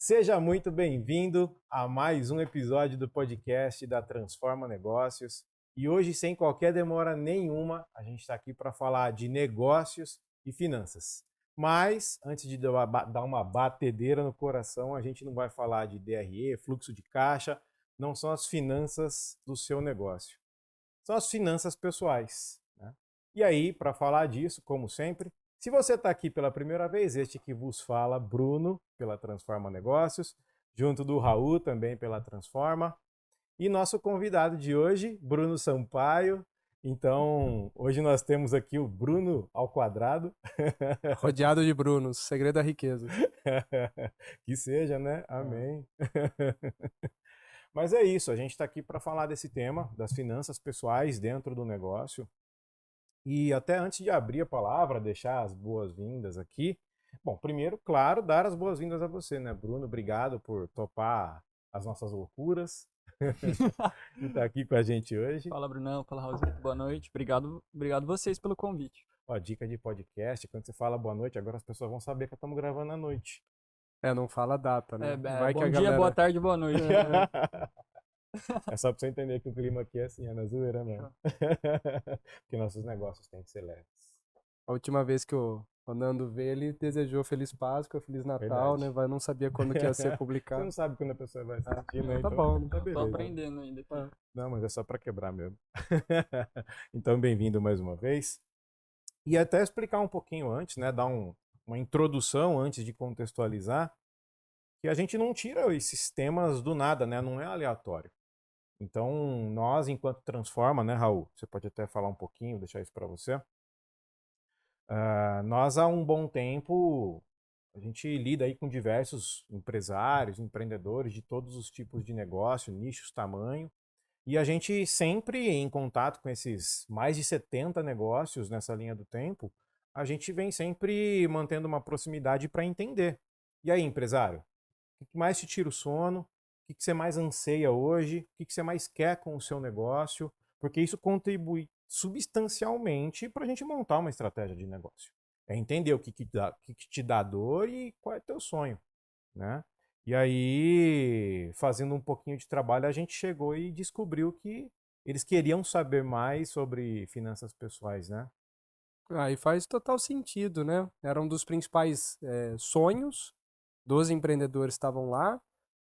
Seja muito bem-vindo a mais um episódio do podcast da Transforma Negócios. E hoje, sem qualquer demora nenhuma, a gente está aqui para falar de negócios e finanças. Mas, antes de dar uma batedeira no coração, a gente não vai falar de DRE, fluxo de caixa, não são as finanças do seu negócio. São as finanças pessoais, né? E aí, para falar disso, como sempre, se você está aqui pela primeira vez, este que vos fala, Bruno, pela Transforma Negócios, junto do Raul, também pela Transforma, e nosso convidado de hoje, Bruno Sampaio. Então, hoje nós temos aqui o Bruno ao quadrado. Rodeado de Brunos, segredo da riqueza. Que seja, né? Amém. Mas é isso, a gente está aqui para falar desse tema, das finanças pessoais dentro do negócio. E até antes de abrir a palavra, deixar as boas-vindas aqui. Bom, primeiro, claro, dar as boas-vindas a você, né, Bruno? Obrigado por topar as nossas loucuras e estar aqui com a gente hoje. Fala, Brunão. Fala, Raulzito. Boa noite. Obrigado vocês pelo convite. Ó, dica de podcast, quando você fala boa noite, agora as pessoas vão saber que estamos gravando à noite. Não fala a data, né? Vai bom que a dia, galera... boa tarde, boa noite. É só pra você entender que o clima aqui é assim, é na zoeira mesmo. Porque nossos negócios têm que ser leves. A última vez que o Nando veio, ele desejou Feliz Páscoa, Feliz Natal, Verdade. né? Não sabia quando que ia ser Você publicado. não sabe quando a pessoa vai assistir, né? Tá Então, bom, tá Tô beleza. aprendendo ainda aqui. Não, mas é só para quebrar mesmo. Então, bem-vindo mais uma vez. E até explicar um pouquinho antes, né? Dar uma introdução antes de contextualizar, que a gente não tira esses temas do nada, né? Não é aleatório. Então, nós, enquanto Transforma, né, Raul? Você pode até falar um pouquinho, deixar isso para você. Nós, há um bom tempo, a gente lida aí com diversos empresários, empreendedores de todos os tipos de negócio, nichos, tamanho. E a gente sempre em contato com esses mais de 70 negócios nessa linha do tempo, a gente vem sempre mantendo uma proximidade para entender. E aí, empresário, o que mais te tira o sono? O que você mais anseia hoje? O que você mais quer com o seu negócio? Porque isso contribui substancialmente para a gente montar uma estratégia de negócio. É entender o que te dá dor e qual é o teu sonho, né? E aí, fazendo um pouquinho de trabalho, a gente chegou e descobriu que eles queriam saber mais sobre finanças pessoais, né? Aí faz total sentido, né? Era um dos principais sonhos dos empreendedores que estavam lá.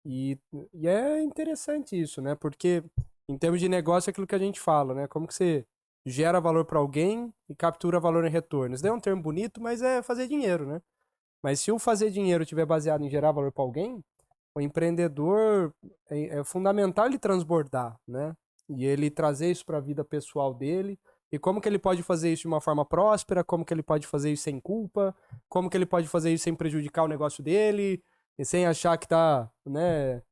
E é interessante isso, né? Porque em termos de negócio é aquilo que a gente fala, né? Como que você gera valor para alguém e captura valor em retorno. Isso daí é um termo bonito, mas é fazer dinheiro, né? Mas se o fazer dinheiro estiver baseado em gerar valor para alguém, o empreendedor é fundamental ele transbordar, né? E ele trazer isso para a vida pessoal dele. E como que ele pode fazer isso de uma forma próspera? Como que ele pode fazer isso sem culpa? Como que ele pode fazer isso sem prejudicar o negócio dele? E sem achar que está, né,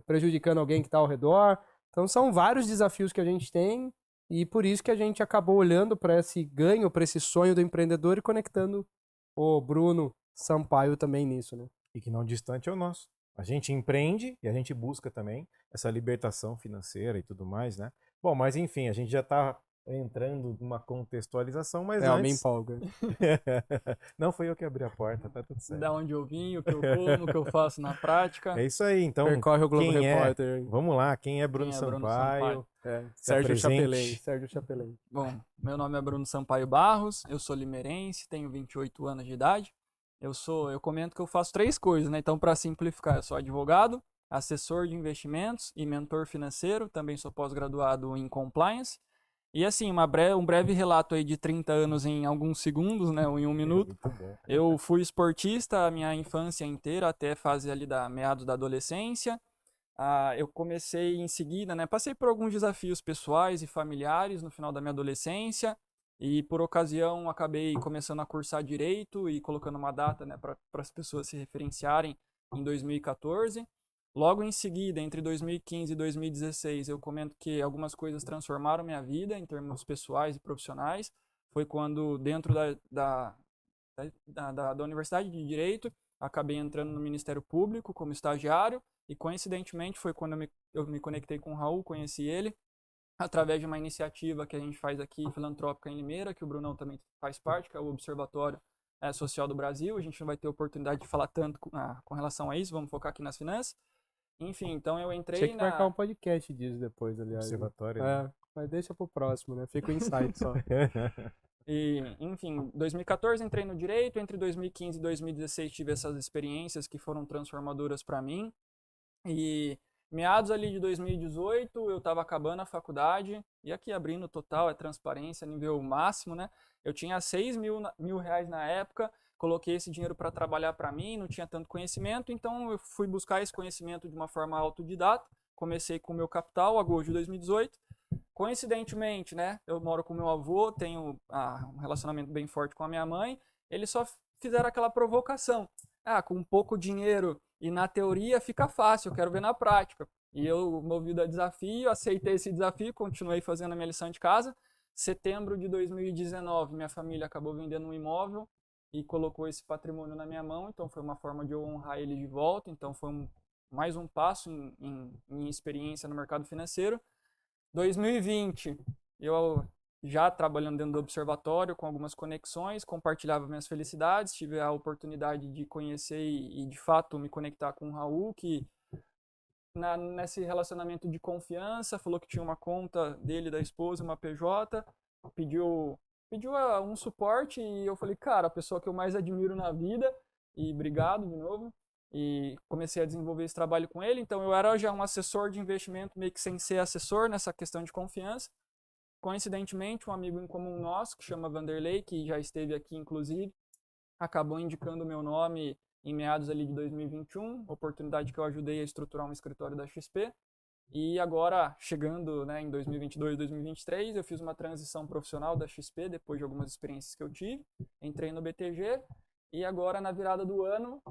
prejudicando alguém que está ao redor. Então são vários desafios que a gente tem e por isso que a gente acabou olhando para esse ganho, para esse sonho do empreendedor e conectando o Bruno Sampaio também nisso, né? E que não distante é o nosso. A gente empreende e a gente busca também essa libertação financeira e tudo mais, né? Bom, mas enfim, a gente já está entrando numa contextualização, mas Eu me antes... empolga. Não foi eu que abri a porta, tá tudo certo. Da onde eu vim, o que eu como, o que eu faço na prática. É isso aí, então. Percorre o Globo Quem Repórter. Vamos lá, quem é Bruno Quem é Bruno Sampaio? Sampaio? Sérgio apresente. Chapelin. Bom, meu nome é Bruno Sampaio Barros, eu sou limeirense, tenho 28 anos de idade. Eu comento que eu faço 3 coisas, né? Então, para simplificar, eu sou advogado, assessor de investimentos e mentor financeiro, também sou pós-graduado em compliance. E assim, um breve relato aí de 30 anos em alguns segundos, né, ou em um minuto. Muito bom. Eu fui esportista a minha infância inteira, até a fase ali da meados da adolescência. Eu comecei em seguida, né, passei por alguns desafios pessoais e familiares no final da minha adolescência. E por ocasião acabei começando a cursar direito e colocando uma data, né, para as pessoas se referenciarem em 2014. Logo em seguida, entre 2015 e 2016, eu comento que algumas coisas transformaram minha vida em termos pessoais e profissionais. Foi quando, dentro da Universidade de Direito, acabei entrando no Ministério Público como estagiário. E coincidentemente foi quando eu me conectei com o Raul, conheci ele, através de uma iniciativa que a gente faz aqui, filantrópica em Limeira, que o Brunão também faz parte, que é o Observatório social do Brasil. A gente não vai ter oportunidade de falar tanto com relação a isso, vamos focar aqui nas finanças. Enfim, então eu entrei Tinha que marcar um podcast disso depois, aliás. Observatório. Né? Mas deixa pro próximo, né? Fica o insight só. E, enfim, em 2014 entrei no direito, entre 2015 e 2016 tive essas experiências que foram transformadoras para mim. E meados ali de 2018 eu estava acabando a faculdade, e aqui abrindo total, é transparência, nível máximo, né? Eu tinha 6 mil reais na época, coloquei esse dinheiro para trabalhar para mim, não tinha tanto conhecimento, então eu fui buscar esse conhecimento de uma forma autodidata, comecei com o meu capital, agosto de 2018. Coincidentemente, né, eu moro com meu avô, tenho um relacionamento bem forte com a minha mãe, eles só fizeram aquela provocação. Com pouco dinheiro e na teoria fica fácil, eu quero ver na prática. E eu, movido a desafio, aceitei esse desafio, continuei fazendo a minha lição de casa. Setembro de 2019, minha família acabou vendendo um imóvel e colocou esse patrimônio na minha mão, então foi uma forma de eu honrar ele de volta, então foi mais um passo em experiência no mercado financeiro. 2020, eu já trabalhando dentro do observatório, com algumas conexões, compartilhava minhas felicidades, tive a oportunidade de conhecer e de fato me conectar com o Raul, que nesse relacionamento de confiança, falou que tinha uma conta dele, da esposa, uma PJ, pediu um suporte, e eu falei, cara, a pessoa que eu mais admiro na vida, e obrigado de novo. E comecei a desenvolver esse trabalho com ele, então eu era já um assessor de investimento, meio que sem ser assessor nessa questão de confiança. Coincidentemente, um amigo em comum nosso, que chama Vanderlei, que já esteve aqui inclusive, acabou indicando o meu nome em meados ali de 2021, oportunidade que eu ajudei a estruturar um escritório da XP. E agora, chegando, né, em 2022, 2023, eu fiz uma transição profissional da XP, depois de algumas experiências que eu tive, entrei no BTG, e agora na virada do ano,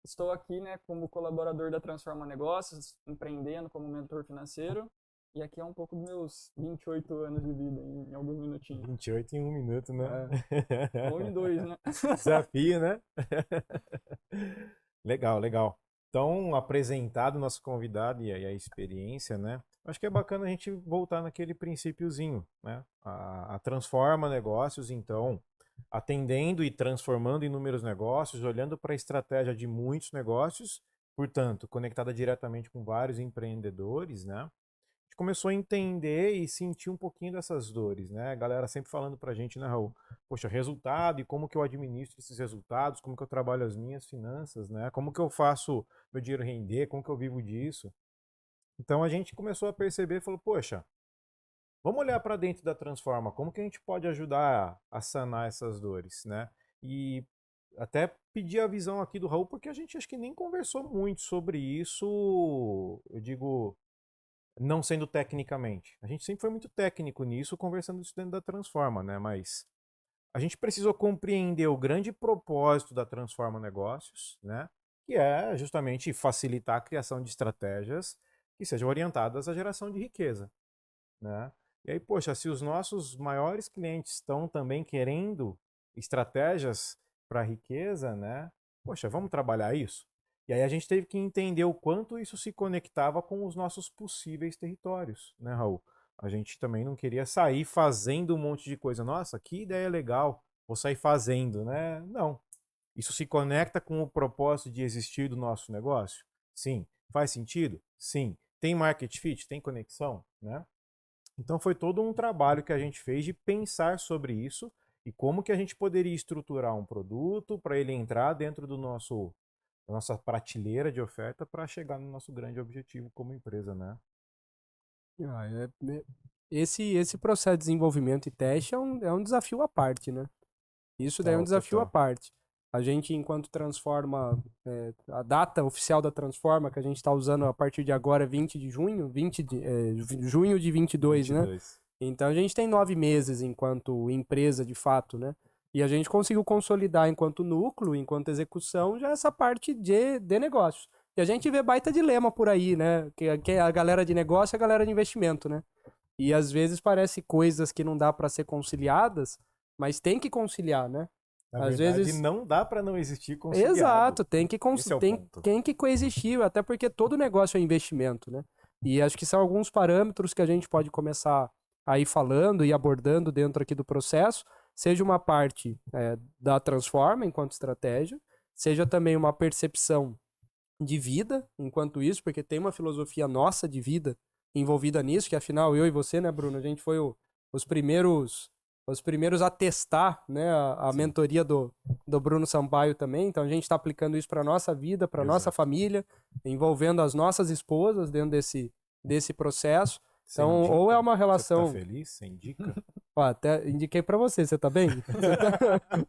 estou aqui, né, como colaborador da Transforma Negócios, empreendendo como mentor financeiro. E aqui é um pouco dos meus 28 anos de vida, em alguns minutinhos. 28 em 1 minuto, né? Ou em 2, né? Desafio, né? Legal, legal. Então, apresentado o nosso convidado e a experiência, né? Acho que é bacana a gente voltar naquele princípiozinho, né? A Transforma Negócios, então, atendendo e transformando inúmeros negócios, olhando para a estratégia de muitos negócios, portanto, conectada diretamente com vários empreendedores, né? A gente começou a entender e sentir um pouquinho dessas dores, né? A galera sempre falando pra gente, né, Raul? Poxa, resultado e como que eu administro esses resultados, como que eu trabalho as minhas finanças, né? Como que eu faço meu dinheiro render, como que eu vivo disso? Então a gente começou a perceber e falou, poxa, vamos olhar para dentro da Transforma, como que a gente pode ajudar a sanar essas dores, né? E até pedir a visão aqui do Raul, porque a gente acho que nem conversou muito sobre isso, eu digo, não sendo tecnicamente. A gente sempre foi muito técnico nisso, conversando isso dentro da Transforma, né? Mas a gente precisou compreender o grande propósito da Transforma Negócios, né? Que é justamente facilitar a criação de estratégias que sejam orientadas à geração de riqueza, né? E aí, poxa, se os nossos maiores clientes estão também querendo estratégias para a riqueza, né? Poxa, vamos trabalhar isso? E aí a gente teve que entender o quanto isso se conectava com os nossos possíveis territórios, né, Raul? A gente também não queria sair fazendo um monte de coisa. Nossa, que ideia legal, vou sair fazendo, né? Não. Isso se conecta com o propósito de existir do nosso negócio? Sim. Faz sentido? Sim. Tem market fit? Tem conexão? Né? Então foi todo um trabalho que a gente fez de pensar sobre isso e como que a gente poderia estruturar um produto para ele entrar dentro da nossa prateleira de oferta para chegar no nosso grande objetivo como empresa, né? Esse processo de desenvolvimento e teste é um desafio à parte, né? Isso daí é um desafio à parte. A gente, enquanto Transforma, a data oficial da Transforma que a gente está usando a partir de agora é 20 de junho, junho de 22, né? Então a gente tem 9 meses enquanto empresa de fato, né? E a gente conseguiu consolidar enquanto núcleo, enquanto execução, já essa parte de negócios. E a gente vê baita dilema por aí, né? Que a galera de negócio e a galera de investimento, né? E às vezes parece coisas que não dá para ser conciliadas, mas tem que conciliar, né? Na às verdade, vezes não dá para não existir conciliado. Exato, tem que coexistir, até porque todo negócio é investimento, né? E acho que são alguns parâmetros que a gente pode começar a ir falando e abordando dentro aqui do processo, seja uma parte da Transforma enquanto estratégia, seja também uma percepção de vida enquanto isso, porque tem uma filosofia nossa de vida envolvida nisso, que afinal eu e você, né, Bruno, a gente foi os primeiros a testar, né, a mentoria do Bruno Sampaio também, então a gente está aplicando isso para nossa vida, para nossa família, envolvendo as nossas esposas dentro desse processo. Então, ou é uma relação... Você tá feliz? Você indica? Ó, até indiquei pra você tá bem?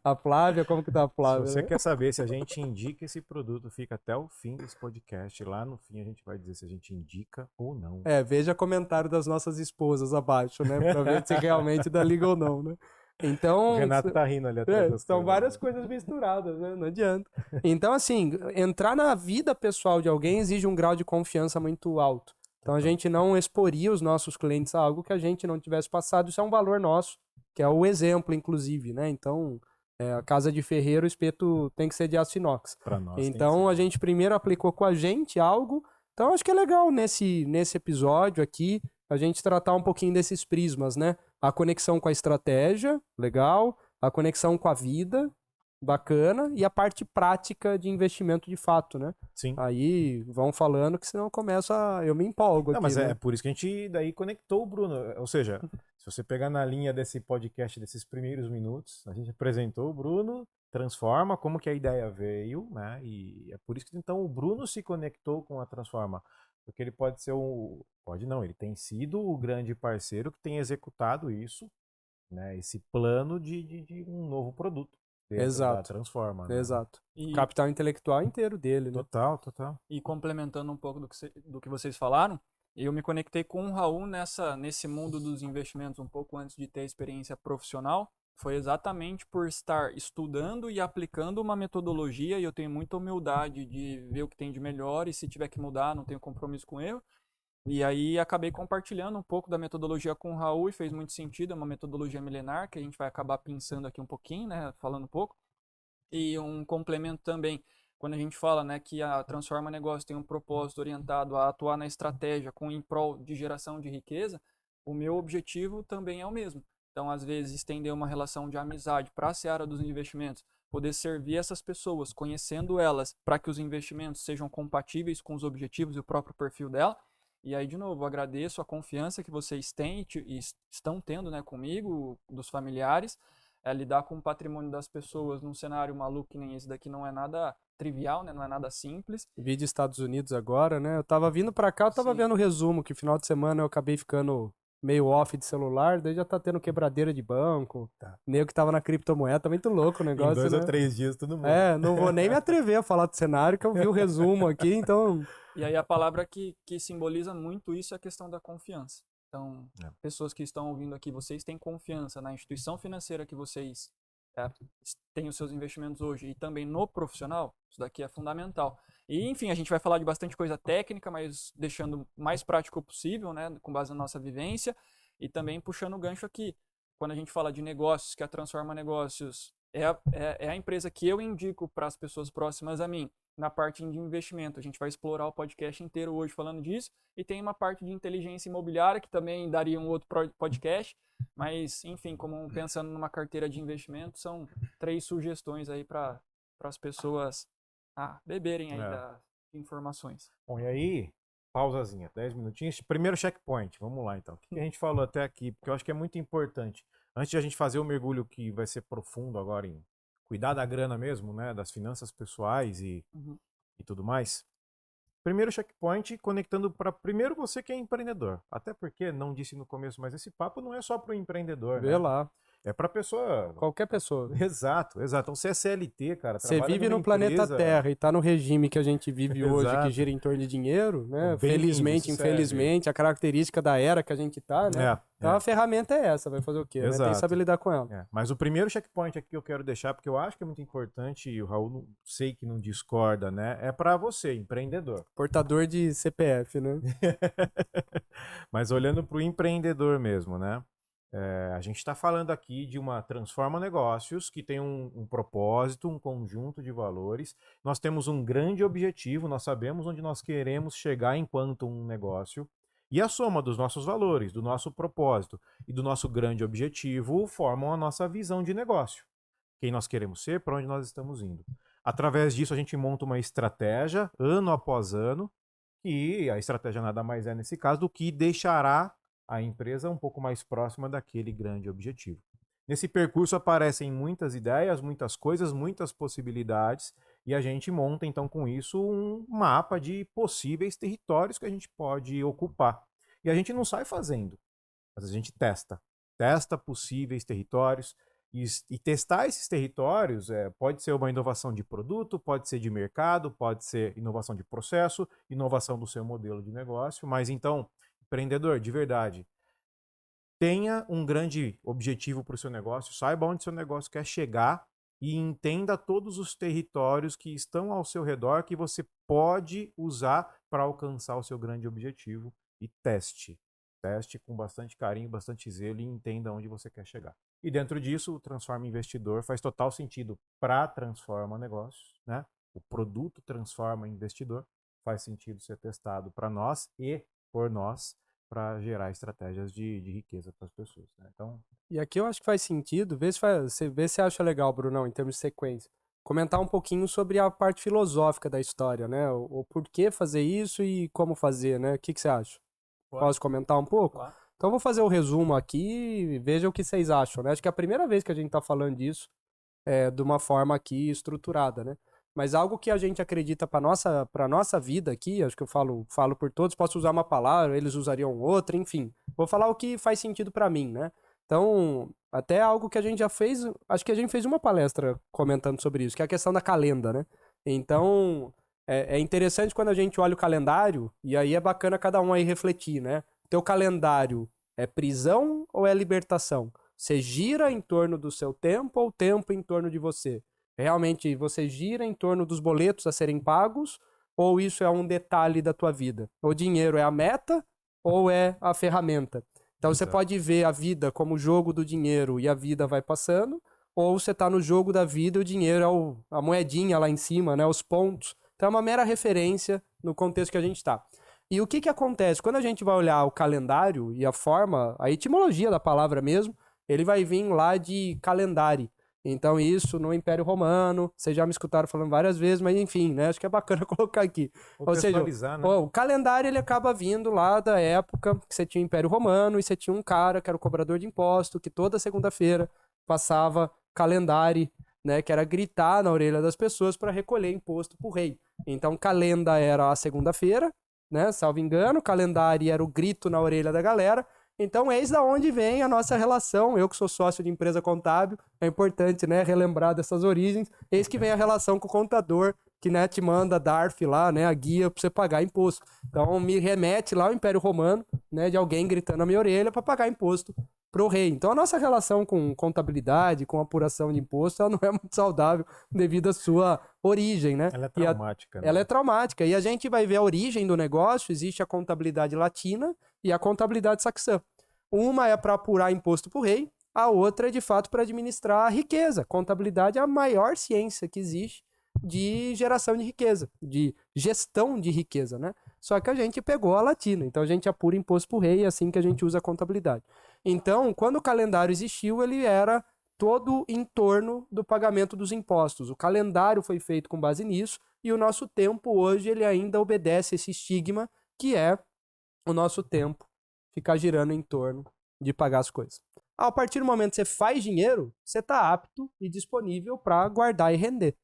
A Flávia, como que tá a Flávia? Se você né? quer saber se a gente indica esse produto, fica até o fim desse podcast. Lá no fim a gente vai dizer se a gente indica ou não. Veja comentário das nossas esposas abaixo, né? Pra ver se realmente dá liga ou não, né? Então... O Renato tá rindo ali atrás das são coisas. várias coisas misturadas, né? Não adianta. Então, assim, entrar na vida pessoal de alguém exige um grau de confiança muito alto. Então, a gente não exporia os nossos clientes a algo que a gente não tivesse passado. Isso é um valor nosso, que é o exemplo, inclusive, né? Então, a casa de ferreiro, o espeto tem que ser de aço inox. Pra nós Então, a gente primeiro aplicou com a gente algo. Então, acho que é legal nesse episódio aqui a gente tratar um pouquinho desses prismas, né? A conexão com a estratégia, legal. A conexão com a vida, bacana. E a parte prática de investimento de fato, né? Sim. Aí vão falando que senão eu me empolgo Não, aqui, mas né? é por isso que a gente daí conectou o Bruno. Ou seja, se você pegar na linha desse podcast, desses primeiros minutos, a gente apresentou o Bruno, Transforma, como que a ideia veio, né? E é por isso que então o Bruno se conectou com a Transforma. Porque ele pode ser Pode não, ele tem sido o grande parceiro que tem executado isso, né? Esse plano de um novo produto dentro da Exato. Transforma. Né? Exato. E, O capital intelectual inteiro dele, né? Total, total. e complementando um pouco do que vocês falaram, eu me conectei com o Raul nesse mundo dos investimentos um pouco antes de ter a experiência profissional. Foi exatamente por estar estudando e aplicando uma metodologia, e eu tenho muita humildade de ver o que tem de melhor, e se tiver que mudar, não tenho compromisso com erro. E aí acabei compartilhando um pouco da metodologia com o Raul, e fez muito sentido, é uma metodologia milenar, que a gente vai acabar pensando aqui um pouquinho, né, falando um pouco. E um complemento também, quando a gente fala, né, que a Transforma Negócio tem um propósito orientado a atuar na estratégia em prol de geração de riqueza, o meu objetivo também é o mesmo. Então, às vezes, estender uma relação de amizade para a seara dos investimentos, poder servir essas pessoas, conhecendo elas, para que os investimentos sejam compatíveis com os objetivos e o próprio perfil dela. E aí, de novo, agradeço a confiança que vocês têm e estão tendo, né, comigo, dos familiares. Lidar com o patrimônio das pessoas num cenário maluco que nem esse daqui não é nada trivial, né? Não é nada simples. Vi de Estados Unidos agora, né? Eu tava vindo pra cá, eu tava vendo o resumo, que final de semana eu acabei ficando meio off de celular, daí já tá tendo quebradeira de banco. Tá. Nego que tava na criptomoeda, tá muito louco o negócio, Em 2 né? ou 3 dias todo mundo. Não vou nem me atrever a falar do cenário, que eu vi o resumo aqui, então... E aí a palavra que simboliza muito isso é a questão da confiança. Então, pessoas que estão ouvindo aqui, vocês têm confiança na instituição financeira que vocês têm os seus investimentos hoje e também no profissional, isso daqui é fundamental. E, enfim, a gente vai falar de bastante coisa técnica, mas deixando o mais prático possível, né, com base na nossa vivência, e também puxando o gancho aqui. Quando a gente fala de negócios, que a Transforma Negócios é a empresa que eu indico para as pessoas próximas a mim, na parte de investimento. A gente vai explorar o podcast inteiro hoje falando disso. E tem uma parte de inteligência imobiliária, que também daria um outro podcast. Mas, enfim, como pensando numa carteira de investimento, são 3 sugestões aí para as pessoas beberem aí das informações. Bom, e aí, pausazinha, 10 minutinhos. Primeiro checkpoint, vamos lá então. O que a gente falou até aqui? Porque eu acho que é muito importante. Antes de a gente fazer o mergulho que vai ser profundo agora em cuidar da grana mesmo, né, das finanças pessoais e tudo mais. Primeiro checkpoint, conectando para primeiro você que é empreendedor. Até porque, não disse no começo, mas esse papo não é só para o empreendedor, Vê né? lá. É para pessoa... Qualquer pessoa. Exato, exato. Então você é CLT, cara. Você vive no planeta Terra e tá no regime que a gente vive hoje, que gira em torno de dinheiro, né? Felizmente, infelizmente, a característica da era que a gente tá, né? Então a ferramenta é essa, vai fazer o quê? Né? Tem que saber lidar com ela. Mas o primeiro checkpoint aqui que eu quero deixar, porque eu acho que é muito importante, e o Raul sei que não discorda, né? É para você, empreendedor. Portador de CPF, né? Mas olhando para o empreendedor mesmo, né? A gente está falando aqui de uma Transforma Negócios que tem um propósito, um conjunto de valores. Nós temos um grande objetivo, nós sabemos onde nós queremos chegar enquanto um negócio. E a soma dos nossos valores, do nosso propósito e do nosso grande objetivo formam a nossa visão de negócio. Quem nós queremos ser, para onde nós estamos indo. Através disso, a gente monta uma estratégia, ano após ano, e a estratégia nada mais é, nesse caso, do que deixará a empresa um pouco mais próxima daquele grande objetivo. Nesse percurso aparecem muitas ideias, muitas coisas, muitas possibilidades, e a gente monta, então, com isso, um mapa de possíveis territórios que a gente pode ocupar. E a gente não sai fazendo, mas a gente testa. Testa possíveis territórios, e testar esses territórios pode ser uma inovação de produto, pode ser de mercado, pode ser inovação de processo, inovação do seu modelo de negócio. Mas então, empreendedor, de verdade, tenha um grande objetivo para o seu negócio, saiba onde seu negócio quer chegar e entenda todos os territórios que estão ao seu redor que você pode usar para alcançar o seu grande objetivo e teste. Teste com bastante carinho, bastante zelo e entenda onde você quer chegar. E dentro disso, o Transforma Investidor faz total sentido para Transforma Negócios, né? O produto Transforma Investidor faz sentido ser testado para nós e por nós para gerar estratégias de riqueza para as pessoas, né? Então, E aqui eu acho que faz sentido, vê se você acha legal, Brunão, em termos de sequência, comentar um pouquinho sobre a parte filosófica da história, né? O porquê fazer isso e como fazer, né? O que você acha? Posso comentar um pouco? Claro. Então eu vou fazer o resumo aqui e veja o que vocês acham, né? Acho que é a primeira vez que a gente está falando disso de uma forma aqui estruturada, né? Mas algo que a gente acredita para nossa vida aqui, acho que eu falo por todos, posso usar uma palavra, eles usariam outra, enfim. Vou falar o que faz sentido para mim, né? Então, até algo que a gente já fez, acho que a gente fez uma palestra comentando sobre isso, que é a questão da calenda, né? Então, é interessante quando a gente olha o calendário, e aí é bacana cada um aí refletir, né? Teu calendário é prisão ou é libertação? Você gira em torno do seu tempo ou o tempo em torno de você? Realmente você gira em torno dos boletos a serem pagos ou isso é um detalhe da tua vida? O dinheiro é a meta ou é a ferramenta? Então você pode ver a vida como o jogo do dinheiro e a vida vai passando, ou você está no jogo da vida e o dinheiro é a moedinha lá em cima, né, os pontos. Então é uma mera referência no contexto que a gente está. E o que acontece? Quando a gente vai olhar o calendário e a forma, a etimologia da palavra mesmo, ele vai vir lá de calendário. Então isso no Império Romano, vocês já me escutaram falando várias vezes, mas enfim, né? Acho que é bacana colocar aqui. Ou seja, né? o calendário ele acaba vindo lá da época que você tinha o Império Romano e você tinha um cara que era o cobrador de imposto, que toda segunda-feira passava calendário, né? Que era gritar na orelha das pessoas para recolher imposto pro rei. Então calenda era a segunda-feira, né? Salvo engano, calendário era o grito na orelha da galera. Então, eis da onde vem a nossa relação. Eu que sou sócio de empresa contábil, é importante, né, relembrar dessas origens. Eis que vem a relação com o contador, que, né, te manda a DARF lá, né, a guia para você pagar imposto. Então, me remete lá ao Império Romano, né, de alguém gritando na minha orelha para pagar imposto pro rei. Então, a nossa relação com contabilidade, com apuração de imposto, ela não é muito saudável devido à sua origem, né? Ela é traumática, né? Ela é traumática. E a gente vai ver a origem do negócio. Existe a contabilidade latina e a contabilidade saxã. Uma é para apurar imposto pro rei, a outra é de fato para administrar a riqueza. Contabilidade é a maior ciência que existe de geração de riqueza, de gestão de riqueza, né? Só que a gente pegou a latina, então a gente apura imposto pro rei, é assim que a gente usa a contabilidade. Então, quando o calendário existiu, ele era todo em torno do pagamento dos impostos. O calendário foi feito com base nisso e o nosso tempo hoje ele ainda obedece esse estigma que é o nosso tempo ficar girando em torno de pagar as coisas. A partir do momento que você faz dinheiro, você está apto e disponível para guardar e render.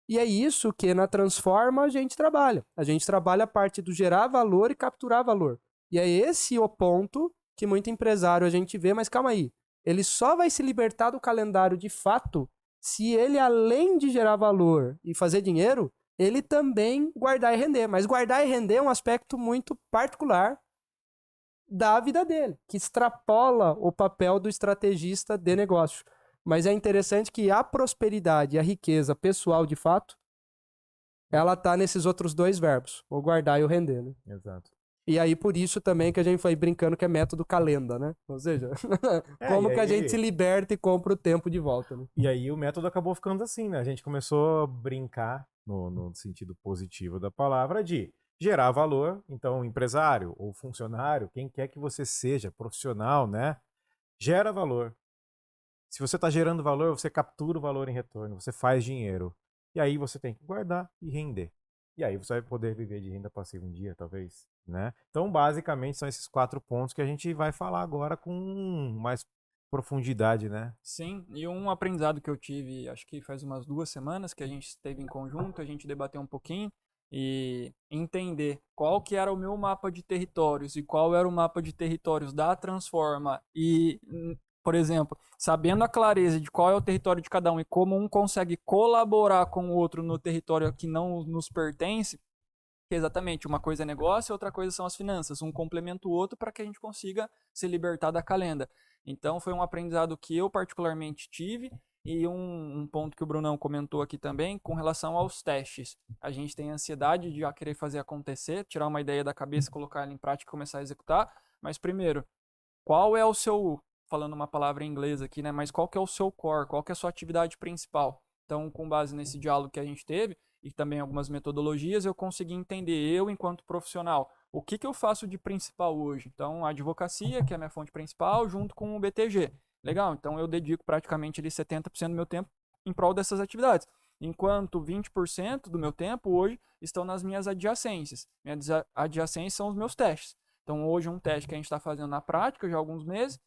E é isso que na Transforma a gente trabalha. A gente trabalha a parte do gerar valor e capturar valor. E é esse o ponto que muito empresário a gente vê, mas calma aí. Ele só vai se libertar do calendário de fato se ele, além de gerar valor e fazer dinheiro, ele também guardar e render. Mas guardar e render é um aspecto muito particular da vida dele, que extrapola o papel do estrategista de negócio. Mas é interessante que a prosperidade e a riqueza pessoal, de fato, ela está nesses outros dois verbos, o guardar e o render, né? Exato. E aí, por isso também que a gente foi brincando que é método calenda, né? Ou seja, como que a gente se liberta e compra o tempo de volta, né? E aí o método acabou ficando assim, né? A gente começou a brincar, no sentido positivo da palavra, de gerar valor. Então, empresário ou funcionário, quem quer que você seja, profissional, né? Gera valor. Se você está gerando valor, você captura o valor em retorno, você faz dinheiro. E aí você tem que guardar e render. E aí você vai poder viver de renda passiva um dia, talvez, né? Então, basicamente, são esses 4 pontos que a gente vai falar agora com mais profundidade, né? Sim, e um aprendizado que eu tive, acho que faz umas 2 semanas que a gente esteve em conjunto, a gente debateu um pouquinho e entender qual que era o meu mapa de territórios e qual era o mapa de territórios da Transforma e, por exemplo, sabendo a clareza de qual é o território de cada um e como um consegue colaborar com o outro no território que não nos pertence, que exatamente, uma coisa é negócio, outra coisa são as finanças. Um complementa o outro para que a gente consiga se libertar da calenda. Então, foi um aprendizado que eu particularmente tive e um ponto que o Brunão comentou aqui também com relação aos testes. A gente tem ansiedade de já querer fazer acontecer, tirar uma ideia da cabeça, colocar ela em prática e começar a executar. Mas, primeiro, qual é o seu, falando uma palavra em inglês aqui, né? Mas qual que é o seu core? Qual que é a sua atividade principal? Então, com base nesse diálogo que a gente teve, e também algumas metodologias, eu consegui entender, eu enquanto profissional, o que eu faço de principal hoje. Então, a advocacia, que é a minha fonte principal, junto com o BTG. Legal, então eu dedico praticamente ali 70% do meu tempo em prol dessas atividades. Enquanto 20% do meu tempo hoje estão nas minhas adjacências. Minhas adjacências são os meus testes. Então, hoje um teste que a gente está fazendo na prática já há alguns meses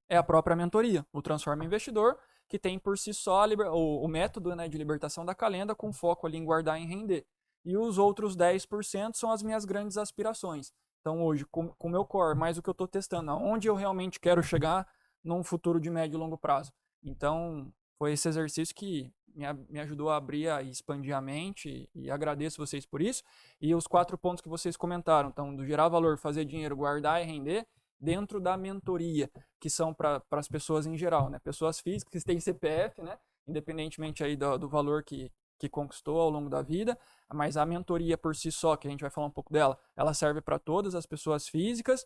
é a própria mentoria, o Transforma Investidor, que tem por si só o método, né, de libertação da calenda com foco ali em guardar e em render. E os outros 10% são as minhas grandes aspirações. Então hoje, com o meu core, mais o que eu estou testando, aonde eu realmente quero chegar num futuro de médio e longo prazo. Então foi esse exercício que me ajudou a abrir e expandir a mente e agradeço vocês por isso. E os 4 pontos que vocês comentaram, então do gerar valor, fazer dinheiro, guardar e render, dentro da mentoria, que são para as pessoas em geral, né? Pessoas físicas que têm CPF, né? Independentemente aí do valor que conquistou ao longo da vida, mas a mentoria por si só, que a gente vai falar um pouco dela, ela serve para todas as pessoas físicas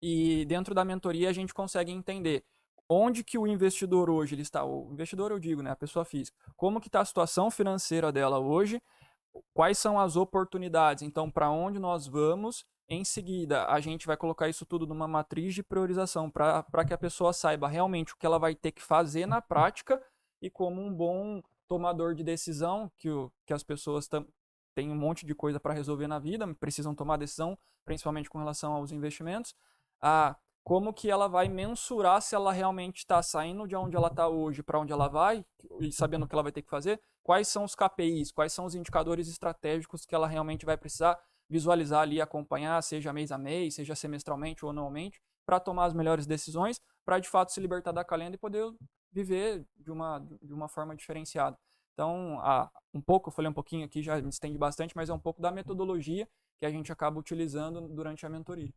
e dentro da mentoria a gente consegue entender onde que o investidor hoje ele está, o investidor eu digo, né, a pessoa física, como que está a situação financeira dela hoje, quais são as oportunidades, então para onde nós vamos. Em seguida, a gente vai colocar isso tudo numa matriz de priorização para que a pessoa saiba realmente o que ela vai ter que fazer na prática e como um bom tomador de decisão, que as pessoas têm um monte de coisa para resolver na vida, precisam tomar decisão, principalmente com relação aos investimentos, como que ela vai mensurar se ela realmente está saindo de onde ela está hoje para onde ela vai, e sabendo o que ela vai ter que fazer, quais são os KPIs, quais são os indicadores estratégicos que ela realmente vai precisar visualizar ali, acompanhar, seja mês a mês, seja semestralmente ou anualmente, para tomar as melhores decisões, para de fato se libertar da calenda e poder viver de uma forma diferenciada. Então, um pouco, eu falei um pouquinho aqui, já me estende bastante, mas é um pouco da metodologia que a gente acaba utilizando durante a mentoria.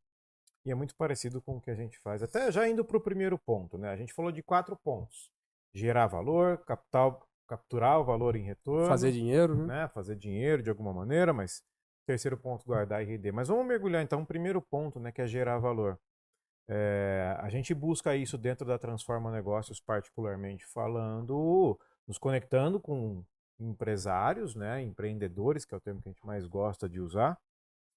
E é muito parecido com o que a gente faz. Até já indo para o primeiro ponto, né? A gente falou de 4 pontos. Gerar valor, capturar o valor em retorno. Fazer dinheiro, né? Fazer dinheiro de alguma maneira, mas terceiro ponto, guardar e render. Mas vamos mergulhar então no primeiro ponto, né? Que é gerar valor. A gente busca isso dentro da Transforma Negócios, particularmente falando, nos conectando com empresários, né? Empreendedores, que é o termo que a gente mais gosta de usar,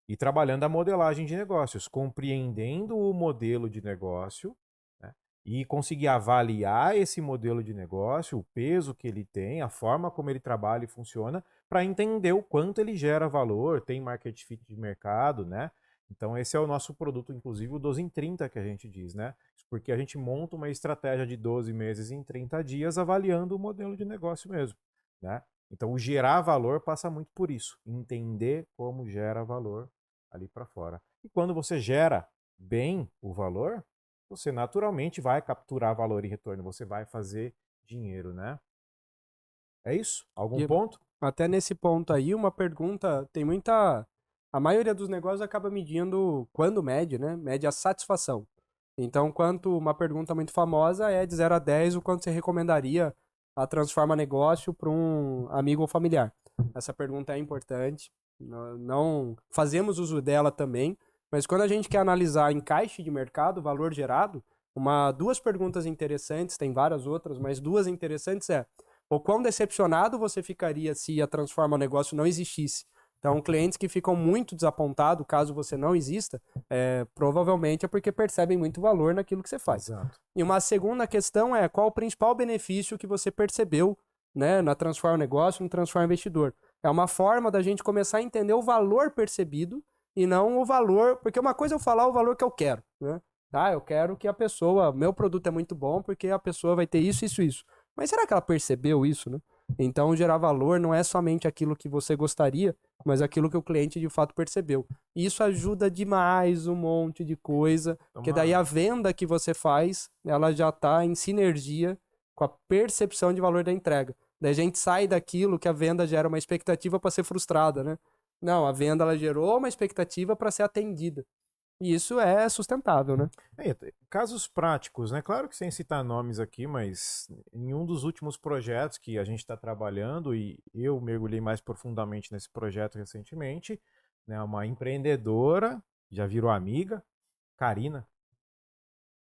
e trabalhando a modelagem de negócios, compreendendo o modelo de negócio, né, e conseguir avaliar esse modelo de negócio, o peso que ele tem, a forma como ele trabalha e funciona, para entender o quanto ele gera valor, tem market fit de mercado, né? Então esse é o nosso produto, inclusive o 12 em 30 que a gente diz, né? Porque a gente monta uma estratégia de 12 meses em 30 dias avaliando o modelo de negócio mesmo, né? Então o gerar valor passa muito por isso, entender como gera valor ali para fora. E quando você gera bem o valor, você naturalmente vai capturar valor em retorno, você vai fazer dinheiro, né? É isso? Algum ponto? Até nesse ponto aí, uma pergunta, tem muita... A maioria dos negócios acaba medindo, quando mede, né? Mede a satisfação. Então, uma pergunta muito famosa é de 0 a 10, o quanto você recomendaria a Transforma Negócio para um amigo ou familiar? Essa pergunta é importante. Não fazemos uso dela também, mas quando a gente quer analisar encaixe de mercado, valor gerado, duas perguntas interessantes, tem várias outras, mas duas interessantes o quão decepcionado você ficaria se a Transforma Negócio não existisse Então, clientes que ficam muito desapontados, caso você não exista, provavelmente é porque percebem muito valor naquilo que você faz. Exato. E uma segunda questão é qual o principal benefício que você percebeu, né, na Transforma Negócio, no Transforma Investidor. É uma forma da gente começar a entender o valor percebido e não o valor, porque uma coisa é eu falar o valor que eu quero, né? Ah, eu quero que a pessoa, meu produto é muito bom porque a pessoa vai ter isso, isso, isso. Mas será que ela percebeu isso, né? Então, gerar valor não é somente aquilo que você gostaria, mas aquilo que o cliente de fato percebeu. E isso ajuda demais um monte de coisa, porque daí a venda que você faz, ela já está em sinergia com a percepção de valor da entrega. Daí a gente sai daquilo que a venda gera uma expectativa para ser frustrada, né? Não, a venda ela gerou uma expectativa para ser atendida. E isso é sustentável, né? Casos práticos, né? Claro que sem citar nomes aqui, mas em um dos últimos projetos que a gente está trabalhando, e eu mergulhei mais profundamente nesse projeto recentemente, né? Uma empreendedora, já virou amiga, Karina.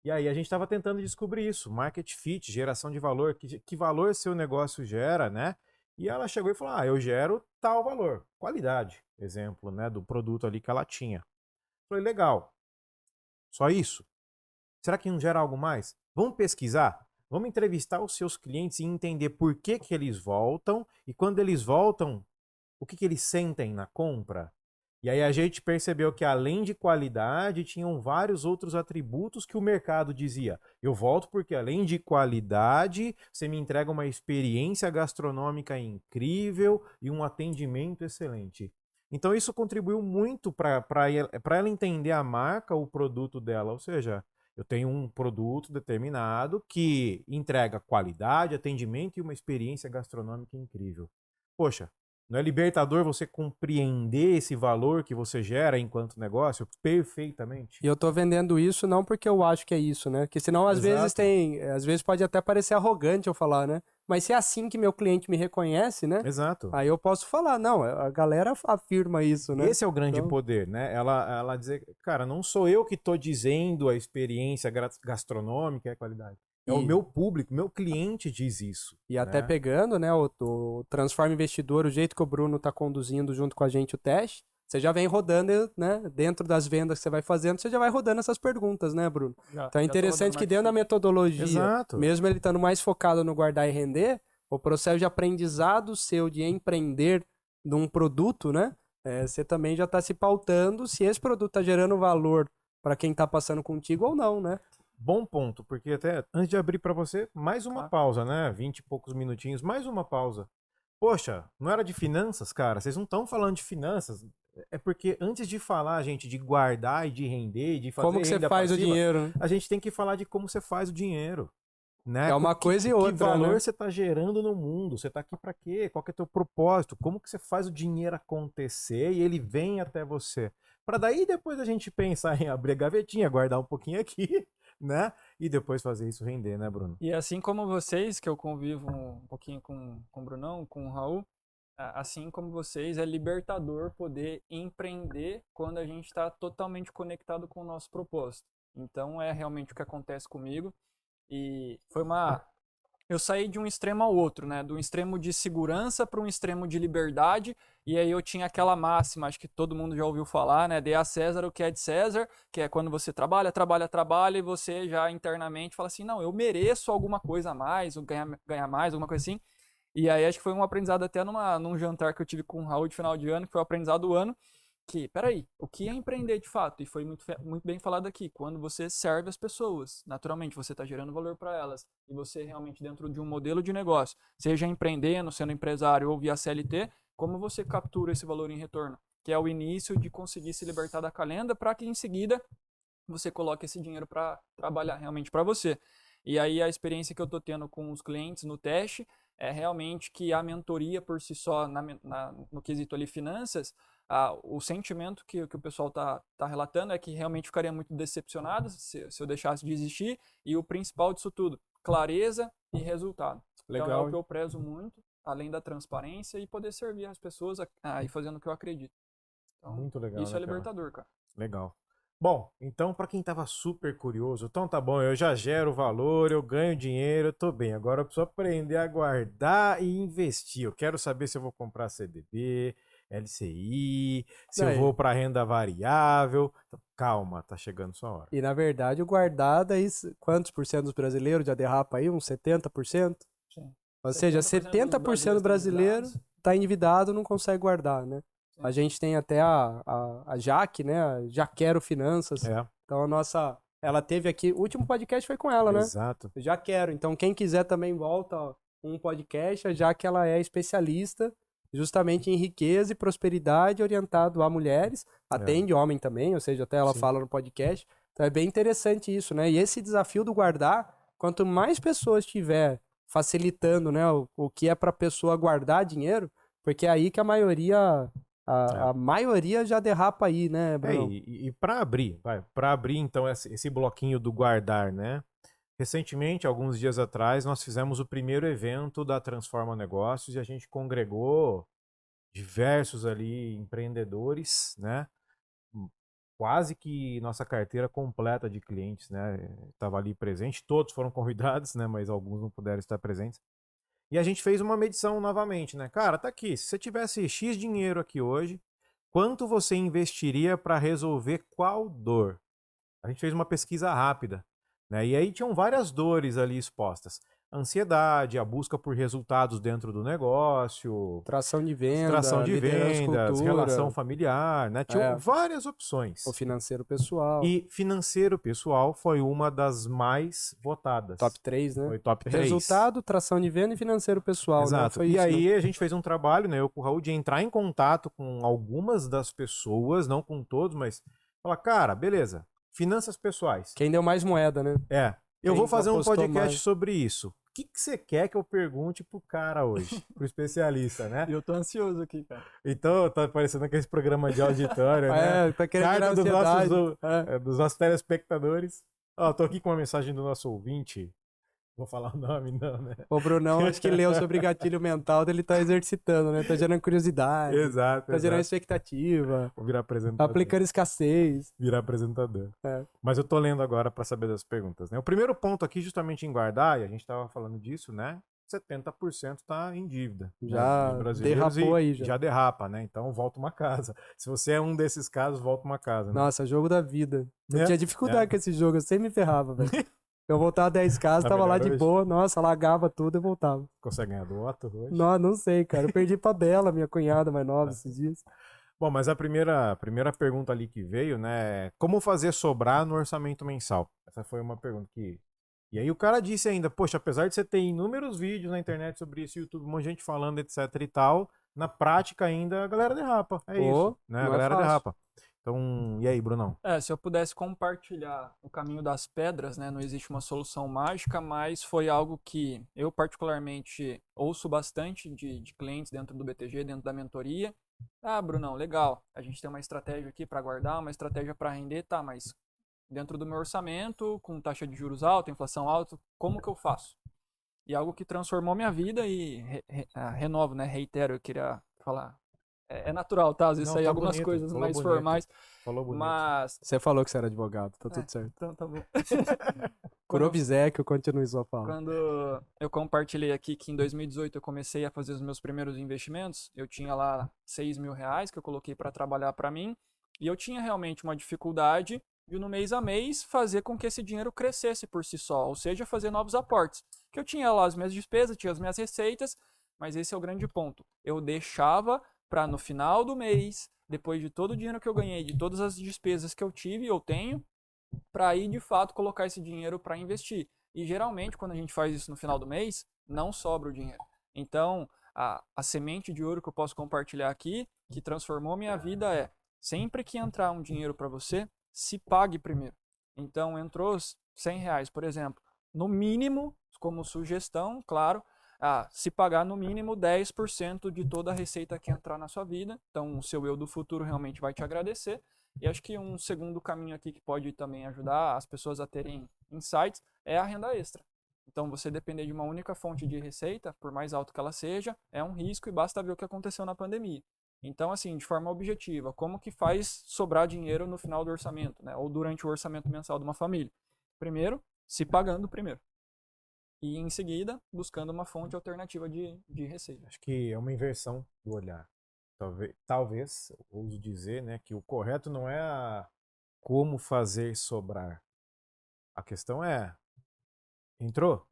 E aí a gente estava tentando descobrir isso, market fit, geração de valor, que valor seu negócio gera, né? E ela chegou e falou, eu gero tal valor, qualidade, exemplo, né? Do produto ali que ela tinha. Falei, legal. Só isso? Será que não gera algo mais? Vamos pesquisar? Vamos entrevistar os seus clientes e entender por que que eles voltam e quando eles voltam, o que que eles sentem na compra? E aí a gente percebeu que além de qualidade, tinham vários outros atributos que o mercado dizia. Eu volto porque além de qualidade, você me entrega uma experiência gastronômica incrível e um atendimento excelente. Então isso contribuiu muito para ela entender a marca, o produto dela. Ou seja, eu tenho um produto determinado que entrega qualidade, atendimento e uma experiência gastronômica incrível. Poxa, não é libertador você compreender esse valor que você gera enquanto negócio perfeitamente? E eu tô vendendo isso não porque eu acho que é isso, né? Porque senão às vezes às vezes pode até parecer arrogante eu falar, né? Mas se é assim que meu cliente me reconhece, né? Exato. Aí eu posso falar, não, a galera afirma isso, né? Esse é o grande Então, poder, né? Ela dizer, cara, não sou eu que tô dizendo a experiência gastronômica e a qualidade. É o e, meu público, meu cliente diz isso. e até Né? pegando, né, o Transforma Investidor, o jeito que o Bruno tá conduzindo junto com a gente o teste, você já vem rodando, né, dentro das vendas que você vai fazendo, você já vai rodando essas perguntas, né, Bruno? Então é interessante que dentro da metodologia, Exato. mesmo ele estando mais focado no guardar e render, o processo de aprendizado seu de empreender num produto, né, você também já está se pautando se esse produto está gerando valor para quem está passando contigo ou não, né? Bom ponto, porque até antes de abrir para você, mais uma pausa, né? 20 e poucos minutinhos, mais uma pausa. Poxa, não era de finanças, cara? Vocês não estão falando de finanças. É porque antes de falar, gente, de guardar e de render, de fazer como que você renda faz passiva, o dinheiro, né? a gente tem que falar de como você faz o dinheiro. Né? É uma coisa e outra, que valor né? você está gerando no mundo? Você está aqui para quê? Qual que é o teu propósito? Como que você faz o dinheiro acontecer e ele vem até você? Para daí depois a gente pensar em abrir a gavetinha, guardar um pouquinho aqui, né? E depois fazer isso render, né, Bruno? E assim como vocês, que eu convivo um pouquinho com o Brunão, com o Raul, assim como vocês, é libertador poder empreender quando a gente está totalmente conectado com o nosso propósito. Então é realmente o que acontece comigo. E foi eu saí de um extremo ao outro, né? Do extremo de segurança para um extremo de liberdade. E aí eu tinha aquela máxima, acho que todo mundo já ouviu falar, né? Dê a César o que é de César, que é quando você trabalha, trabalha, trabalha e você já internamente fala assim, não, eu mereço alguma coisa a mais, ou ganhar mais, alguma coisa assim. E aí acho que foi um aprendizado até num jantar que eu tive com o Raul de final de ano, que foi o aprendizado do ano, que, peraí, o que é empreender de fato? E foi muito bem falado aqui, quando você serve as pessoas, naturalmente você está gerando valor para elas, e você realmente dentro de um modelo de negócio, seja empreendendo, sendo empresário ou via CLT, como você captura esse valor em retorno? Que é o início de conseguir se libertar da calenda para que em seguida você coloque esse dinheiro para trabalhar realmente para você. E aí a experiência que eu estou tendo com os clientes no teste é realmente que a mentoria por si só, no quesito ali finanças, o sentimento que o pessoal está relatando é que realmente ficaria muito decepcionado se eu deixasse de existir. E o principal disso tudo, clareza e resultado. Legal. Então é o que eu prezo muito, além da transparência e poder servir as pessoas e fazendo o que eu acredito. Então, muito legal. isso é libertador, cara. Legal. Bom, então para quem estava super curioso, então tá bom, eu já gero valor, eu ganho dinheiro, eu tô bem. Agora eu preciso aprender a guardar e investir. Eu quero saber se eu vou comprar CDB, LCI, se Daí. eu vou para renda variável. Então, calma, tá chegando sua hora. E na verdade o guardado aí, quantos por cento dos brasileiros já derrapa aí? Uns 70%? Sim. Ou seja, 70% do brasileiro está endividado, não consegue guardar, né? Sim. A gente tem até a Jaque, né? A Jaquero Finanças. É, Então a nossa... Ela teve aqui... O último podcast foi com ela, né? exato. Já quero. Então, quem quiser também volta ó, um podcast, já que ela é especialista justamente em riqueza e prosperidade orientado a mulheres. Atende homem também, ou seja, até ela Sim. fala no podcast. Então, é bem interessante isso, né? E esse desafio do guardar, quanto mais pessoas tiver facilitando, né, o que é para a pessoa guardar dinheiro, porque é aí que a maioria... A maioria já derrapa aí, né, Bruno? E para abrir então esse bloquinho do guardar, né? Recentemente, alguns dias atrás, nós fizemos o primeiro evento da Transforma Negócios e a gente congregou diversos ali empreendedores, né? Quase que nossa carteira completa de clientes, né? Estava ali presente, todos foram convidados, né? Mas alguns não puderam estar presentes. E a gente fez uma medição novamente, né? Cara, tá aqui. Se você tivesse X dinheiro aqui hoje, quanto você investiria para resolver qual dor? A gente fez uma pesquisa rápida, né? E aí tinham várias dores ali expostas. Ansiedade, a busca por resultados dentro do negócio, Tração de venda, tração de liderança, vendas, cultura, relação familiar, né? Tinham várias opções. o financeiro pessoal. E financeiro pessoal foi uma das mais votadas. Top 3, né? Foi top 3. Resultado, tração de venda e financeiro pessoal, Exato. né? Foi e isso, aí né? a gente fez um trabalho, né? Eu com o Raul, de entrar em contato com algumas das pessoas, não com todos, mas falar, cara, beleza, finanças pessoais. Quem deu mais moeda, né? Eu Quem vou fazer um apostou podcast mais. sobre isso. O que você quer que eu pergunte pro cara hoje? Pro especialista, né? E eu tô ansioso aqui, cara. Então, tá parecendo aquele programa de auditório, né? Tá querendo Carta dos ansiedade. dos nossos telespectadores. Ó, tô aqui com uma mensagem do nosso ouvinte. Vou falar o nome, não, né? O Brunão, acho que leu sobre gatilho mental, ele tá exercitando, né? Tá gerando curiosidade. Exato. Tá gerando expectativa. Vou virar Tá apresentador. aplicando escassez. Virar apresentador. É. Mas eu tô lendo agora para saber das perguntas, né? O primeiro ponto aqui, justamente em guardar, e a gente tava falando disso, né? 70% tá em dívida. Já né, dos brasileiros derrapou e aí, já. já derrapa, né? Então volta uma casa. Se você é um desses casos, volta uma casa. Né? Nossa, jogo da vida. Eu É, tinha dificuldade com esse jogo, eu sempre me ferrava, velho. Eu voltava 10 casas, Tá tava lá melhor de hoje? boa, nossa, alagava tudo e voltava. Consegue ganhar do Otto hoje? Não sei, cara. Eu perdi pra Bela, minha cunhada mais nova, esses dias. Bom, mas a primeira pergunta ali que veio, né? É como fazer sobrar no orçamento mensal? Essa foi uma pergunta que. E aí o cara disse ainda, poxa, apesar de você ter inúmeros vídeos na internet sobre isso, YouTube, um monte de gente falando, etc e tal, na prática ainda a galera derrapa. É isso, né? A não é galera fácil. derrapa. Então, e aí, Brunão? Se eu pudesse compartilhar o caminho das pedras, né, não existe uma solução mágica, mas foi algo que eu particularmente ouço bastante de clientes dentro do BTG, dentro da mentoria. Ah, Brunão, legal, a gente tem uma estratégia aqui para guardar, uma estratégia para render, tá, mas dentro do meu orçamento, com taxa de juros alta, inflação alta, como que eu faço? E algo que transformou minha vida e renovo, né, reitero, eu queria falar. É natural, tá? Às vezes Não, saem tá algumas bonito, coisas falou mais bonito. formais, Falou bonito. mas... Você falou que você era advogado, tá tudo certo. Então tá bom. Por obséquio, continue sua fala. Quando eu compartilhei aqui que em 2018 eu comecei a fazer os meus primeiros investimentos, eu tinha lá R$ 6.000 que eu coloquei para trabalhar para mim, e eu tinha realmente uma dificuldade de no mês a mês fazer com que esse dinheiro crescesse por si só, ou seja, fazer novos aportes. Que eu tinha lá as minhas despesas, tinha as minhas receitas, mas esse é o grande ponto. Eu deixava para no final do mês, depois de todo o dinheiro que eu ganhei, de todas as despesas que eu tive e eu tenho, para aí de fato colocar esse dinheiro para investir. E geralmente quando a gente faz isso no final do mês, não sobra o dinheiro. Então, a semente de ouro que eu posso compartilhar aqui, que transformou minha vida é, sempre que entrar um dinheiro para você, se pague primeiro. Então, entrou R$ 100, por exemplo, no mínimo, como sugestão, claro, se pagar no mínimo 10% de toda a receita que entrar na sua vida. Então, o seu eu do futuro realmente vai te agradecer. E acho que um segundo caminho aqui que pode também ajudar as pessoas a terem insights é a renda extra. Então, você depender de uma única fonte de receita, por mais alto que ela seja, é um risco e basta ver o que aconteceu na pandemia. Então, assim, de forma objetiva, como que faz sobrar dinheiro no final do orçamento, né? Ou durante o orçamento mensal de uma família? Primeiro, se pagando primeiro. E em seguida, buscando uma fonte alternativa de receita. Acho que é uma inversão do olhar. talvez, ouso dizer, né, que o correto não é como fazer sobrar. A questão é, entrou?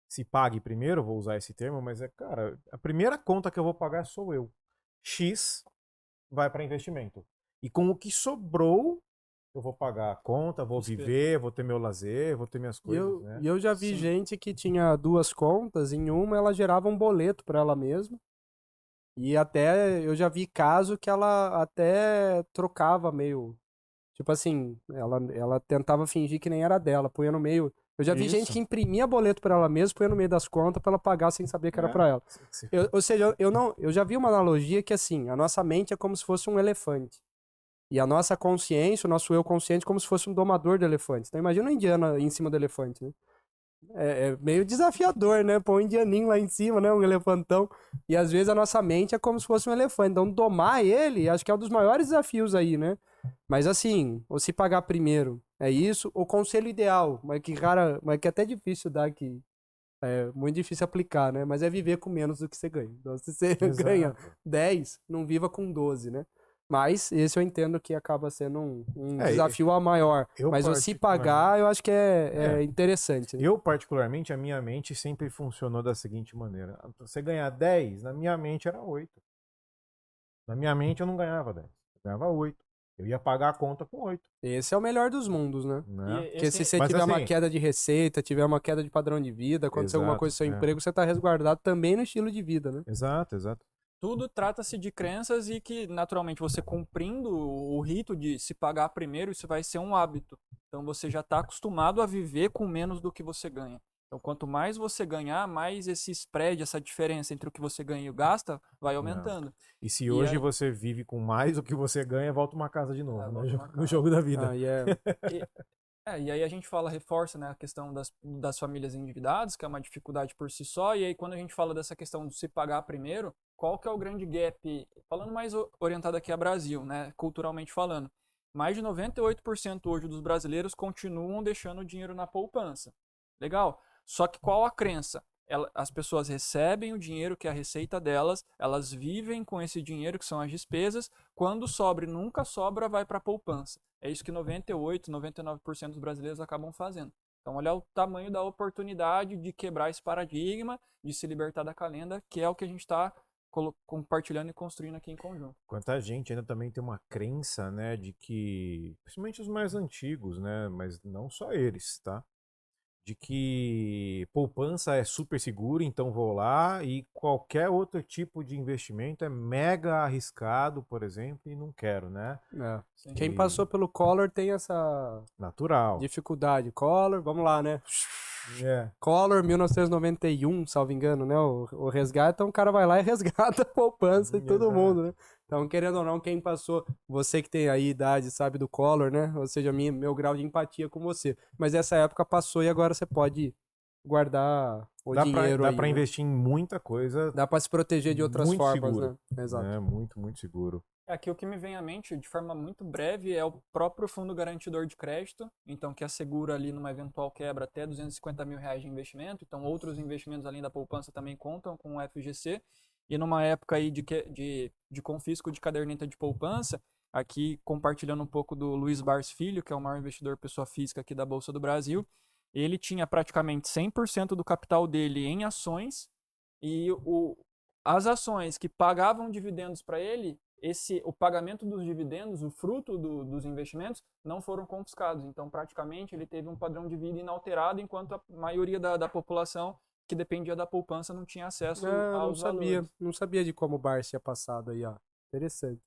Se pague primeiro, vou usar esse termo, mas cara, a primeira conta que eu vou pagar sou eu. X vai para investimento. E com o que sobrou, eu vou pagar a conta, vou viver, vou ter meu lazer, vou ter minhas coisas, né? E eu já vi gente que tinha 2 contas, em uma ela gerava um boleto para ela mesma. E até eu já vi caso que ela até trocava meio. Tipo assim, ela tentava fingir que nem era dela, punha no meio. Eu já vi gente Isso. que imprimia boleto pra ela mesma, punha no meio das contas pra ela pagar sem saber que era pra ela. Ou seja, eu já vi uma analogia que assim, a nossa mente é como se fosse um elefante. E a nossa consciência, o nosso eu consciente, como se fosse um domador de elefantes. Então imagina um indiano em cima do elefante, né? É meio desafiador, né? Pôr um indianinho lá em cima, né? Um elefantão. E às vezes a nossa mente é como se fosse um elefante. Então domar ele, acho que é um dos maiores desafios aí, né? Mas assim, ou se pagar primeiro, é isso. O conselho ideal, mas que é até difícil dar aqui. É muito difícil aplicar, né? Mas é viver com menos do que você ganha. Então, se você ganha 10, não viva com 12, né? Mas esse eu entendo que acaba sendo um desafio a maior. Mas o se pagar, eu acho que é interessante. Né? Eu, particularmente, a minha mente sempre funcionou da seguinte maneira. Você ganhar 10, na minha mente era 8. Na minha mente eu não ganhava 10, eu ganhava 8. Eu ia pagar a conta com 8. Esse é o melhor dos mundos, né? Porque se você tiver uma queda de receita, tiver uma queda de padrão de vida, acontecer alguma coisa no seu emprego, você está resguardado também no estilo de vida, né? Exato, exato. Tudo trata-se de crenças e que, naturalmente, você cumprindo o rito de se pagar primeiro, isso vai ser um hábito. Então, você já está acostumado a viver com menos do que você ganha. Então, quanto mais você ganhar, mais esse spread, essa diferença entre o que você ganha e gasta, vai aumentando. E se hoje você vive com mais do que você ganha, volta uma casa de novo, no jogo da vida. E aí a gente reforça, né, a questão das famílias endividadas, que é uma dificuldade por si só, e aí quando a gente fala dessa questão de se pagar primeiro, qual que é o grande gap, falando mais orientado aqui a Brasil, né, culturalmente falando, mais de 98% hoje dos brasileiros continuam deixando o dinheiro na poupança. Legal? Só que qual a crença? As pessoas recebem o dinheiro que é a receita delas, elas vivem com esse dinheiro que são as despesas, quando sobra e nunca sobra, vai para a poupança. É isso que 98, 99% dos brasileiros acabam fazendo. Então, olha o tamanho da oportunidade de quebrar esse paradigma, de se libertar da calenda, que é o que a gente está compartilhando e construindo aqui em conjunto. Quanta gente ainda também tem uma crença, né, de que, principalmente os mais antigos, né, mas não só eles, tá? De que poupança é super seguro, então vou lá, e qualquer outro tipo de investimento é mega arriscado, por exemplo, e não quero, né? Quem passou pelo Collor tem essa dificuldade. Collor, vamos lá, né? Collor, 1991, salvo engano, né? O resgate, então o cara vai lá e resgata a poupança de todo mundo, né? Então, querendo ou não, quem passou, você que tem aí idade, sabe do Collor, né? Ou seja, meu grau de empatia com você. Mas essa época passou e agora você pode guardar o dinheiro aí. Dá pra investir em muita coisa. Dá pra se proteger de outras formas, seguro, né? Exato. É muito, muito seguro. Aqui o que me vem à mente, de forma muito breve, é o próprio fundo garantidor de crédito, então que assegura ali numa eventual quebra até R$250 mil de investimento, então outros investimentos além da poupança também contam com o FGC, e numa época aí de confisco de caderneta de poupança, aqui compartilhando um pouco do Luiz Bars Filho, que é o maior investidor pessoa física aqui da Bolsa do Brasil, ele tinha praticamente 100% do capital dele em ações, e as ações que pagavam dividendos para ele, o pagamento dos dividendos, o fruto dos investimentos, não foram confiscados. Então, praticamente, ele teve um padrão de vida inalterado, enquanto a maioria da população que dependia da poupança não tinha acesso aos valores. Não sabia de como o Barça tinha passado aí, ó. Interessante.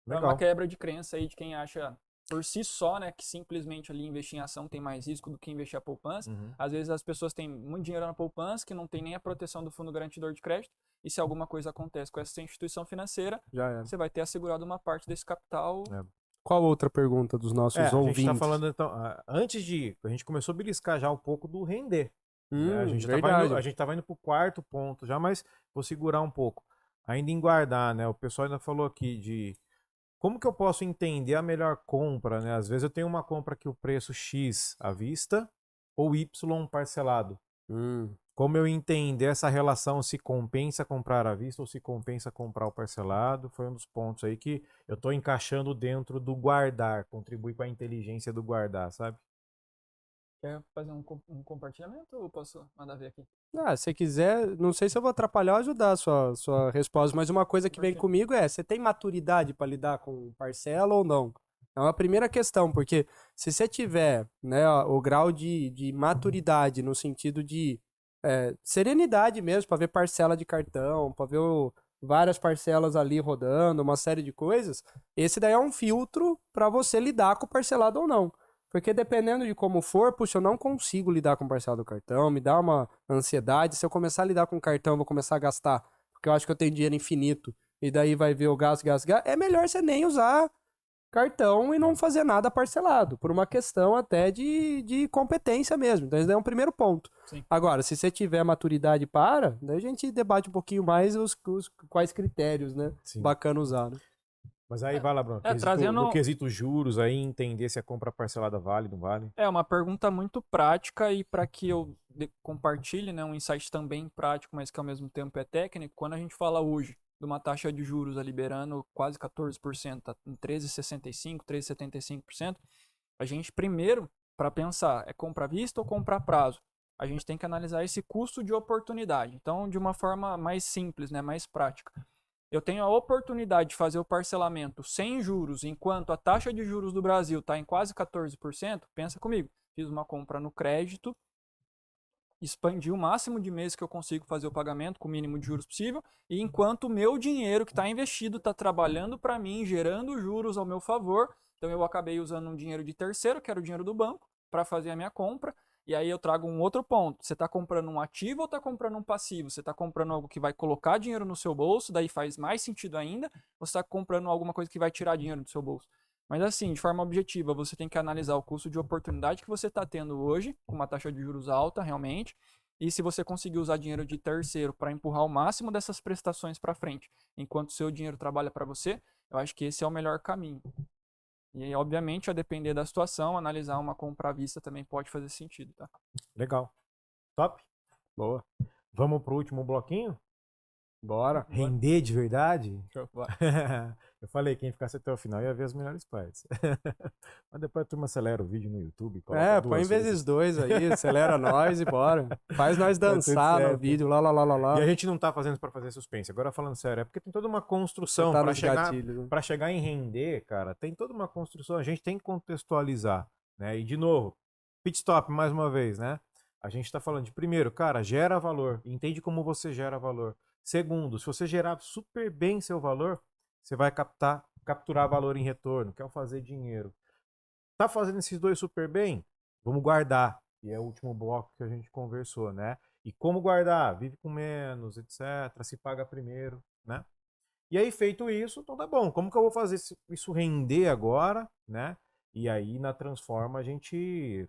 É uma quebra de crença aí de quem acha por si só, né, que simplesmente ali investir em ação tem mais risco do que investir a poupança. Às vezes as pessoas têm muito dinheiro na poupança que não tem nem a proteção do fundo garantidor de crédito, e se alguma coisa acontece com essa instituição financeira, você vai ter assegurado uma parte desse capital. Qual outra pergunta dos nossos ouvintes? A gente tá falando, então, antes a gente começou a beliscar já um pouco do render. Né? A gente tava indo pro quarto ponto já, mas vou segurar um pouco. Ainda em guardar, né? O pessoal ainda falou aqui de como que eu posso entender a melhor compra, né? Às vezes eu tenho uma compra que o preço X à vista ou Y parcelado. como eu entender essa relação, se compensa comprar à vista ou se compensa comprar o parcelado, foi um dos pontos aí que eu tô encaixando dentro do guardar, contribuir para a inteligência do guardar, sabe? Quer fazer um compartilhamento ou posso mandar ver aqui? Se quiser, não sei se eu vou atrapalhar ou ajudar a sua resposta, mas uma coisa que vem comigo é, você tem maturidade para lidar com parcela ou não? É uma primeira questão, porque se você tiver, né, o grau de maturidade no sentido de serenidade mesmo, para ver parcela de cartão, para ver várias parcelas ali rodando, uma série de coisas, esse daí é um filtro para você lidar com o parcelado ou não. Porque dependendo de como for, puxa, eu não consigo lidar com o parcelado do cartão, me dá uma ansiedade. Se eu começar a lidar com o cartão, eu vou começar a gastar, porque eu acho que eu tenho dinheiro infinito, e daí vai ver o gasto. É melhor você nem usar cartão e não fazer nada parcelado, por uma questão até de competência mesmo. Então, esse daí é um primeiro ponto. Sim. Agora, se você tiver maturidade daí a gente debate um pouquinho mais quais critérios, né? Sim. Bacana usar, né? Mas aí vai lá, Bruno. No quesito juros aí, entender se a compra parcelada vale, não vale. É uma pergunta muito prática e para que eu compartilhe, né, um insight também prático, mas que ao mesmo tempo é técnico, quando a gente fala hoje de uma taxa de juros liberando quase 14%, tá em 13,65%, 13,75%, a gente primeiro, para pensar, é compra à vista ou compra a prazo? A gente tem que analisar esse custo de oportunidade. Então, de uma forma mais simples, né, mais prática. Eu tenho a oportunidade de fazer o parcelamento sem juros, enquanto a taxa de juros do Brasil está em quase 14%, pensa comigo, fiz uma compra no crédito, expandi o máximo de meses que eu consigo fazer o pagamento com o mínimo de juros possível, e enquanto o meu dinheiro que está investido está trabalhando para mim, gerando juros ao meu favor, então eu acabei usando um dinheiro de terceiro, que era o dinheiro do banco, para fazer a minha compra. E aí eu trago um outro ponto. Você está comprando um ativo ou está comprando um passivo? Você está comprando algo que vai colocar dinheiro no seu bolso, daí faz mais sentido ainda, ou você está comprando alguma coisa que vai tirar dinheiro do seu bolso? Mas assim, de forma objetiva, você tem que analisar o custo de oportunidade que você está tendo hoje, com uma taxa de juros alta realmente, e se você conseguir usar dinheiro de terceiro para empurrar o máximo dessas prestações para frente, enquanto o seu dinheiro trabalha para você, eu acho que esse é o melhor caminho. E, obviamente, a depender da situação, analisar uma compra à vista também pode fazer sentido, tá? Legal. Top? Boa. Vamos pro último bloquinho? Bora. Render de verdade? Bora. Eu falei, quem ficasse até o final ia ver as melhores partes. Mas depois a turma acelera o vídeo no YouTube. Põe vezes 2 aí, acelera nós e bora. Faz nós dançar no vídeo, lá. E a gente não tá fazendo pra fazer suspense. Agora falando sério, é porque tem toda uma construção Tá pra gatilhos, pra chegar em render, cara. Tem toda uma construção, a gente tem que contextualizar, né? E de novo, pit stop mais uma vez, né? A gente tá falando de primeiro, cara, gera valor, entende como você gera valor. Segundo, se você gerar super bem seu valor, você vai capturar valor em retorno, que é o fazer dinheiro. Tá fazendo esses dois super bem? Vamos guardar. E é o último bloco que a gente conversou, né? E como guardar? Vive com menos, etc. Se paga primeiro, né? E aí, feito isso, então tá bom. Como que eu vou fazer isso render agora, né? E aí, na Transforma,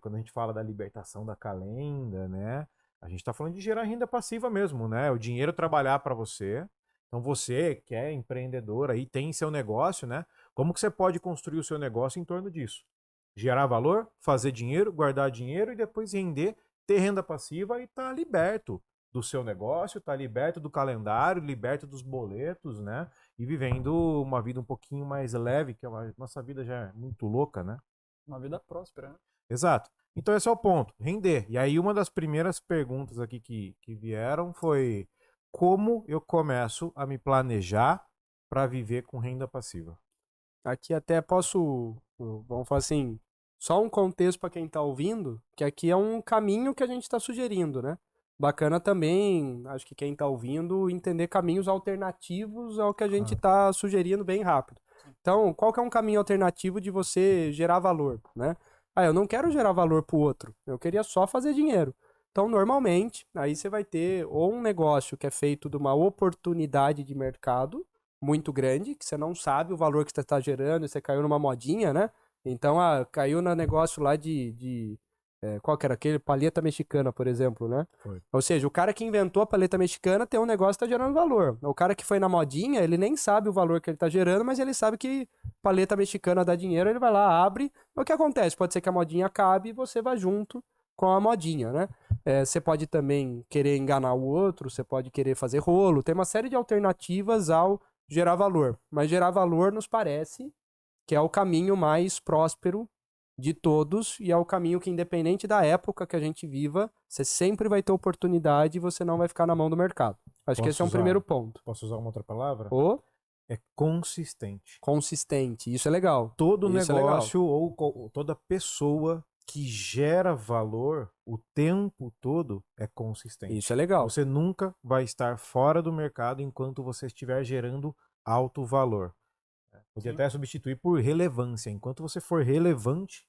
quando a gente fala da libertação da calenda, né? A gente está falando de gerar renda passiva mesmo, né? O dinheiro trabalhar para você. Então você que é empreendedor aí, tem seu negócio, né? Como que você pode construir o seu negócio em torno disso? Gerar valor, fazer dinheiro, guardar dinheiro e depois render, ter renda passiva e tá liberto do seu negócio, tá liberto do calendário, liberto dos boletos, né? E vivendo uma vida um pouquinho mais leve, que a nossa vida já é muito louca, né? Uma vida próspera, né? Exato. Então esse é o ponto, render. E aí uma das primeiras perguntas aqui que vieram foi como eu começo a me planejar para viver com renda passiva? Aqui até vamos falar assim, só um contexto para quem está ouvindo, que aqui é um caminho que a gente está sugerindo, né? Bacana também, acho que quem está ouvindo, entender caminhos alternativos ao que a gente está sugerindo bem rápido. Então, qual que é um caminho alternativo de você gerar valor, né? Eu não quero gerar valor para o outro, eu queria só fazer dinheiro. Então, normalmente, aí você vai ter ou um negócio que é feito de uma oportunidade de mercado muito grande, que você não sabe o valor que você está gerando, e você caiu numa modinha, né? Então, caiu no negócio lá qual que era aquele? Paleta mexicana, por exemplo, né? Foi. Ou seja, o cara que inventou a paleta mexicana tem um negócio que está gerando valor. O cara que foi na modinha, ele nem sabe o valor que ele está gerando, mas ele sabe que paleta mexicana dá dinheiro, ele vai lá, abre. O que acontece? Pode ser que a modinha acabe e você vá junto com a modinha, né? Você pode também querer enganar o outro, você pode querer fazer rolo, tem uma série de alternativas ao gerar valor. Mas gerar valor nos parece que é o caminho mais próspero de todos e é o caminho que, independente da época que a gente viva, você sempre vai ter oportunidade e você não vai ficar na mão do mercado. Acho que esse é um primeiro ponto. Posso usar uma outra palavra? É consistente. Consistente, isso é legal. Todo Isso negócio ou toda pessoa que gera valor o tempo todo é consistente. Isso é legal. Você nunca vai estar fora do mercado enquanto você estiver gerando alto valor. Podia até substituir por relevância. Enquanto você for relevante,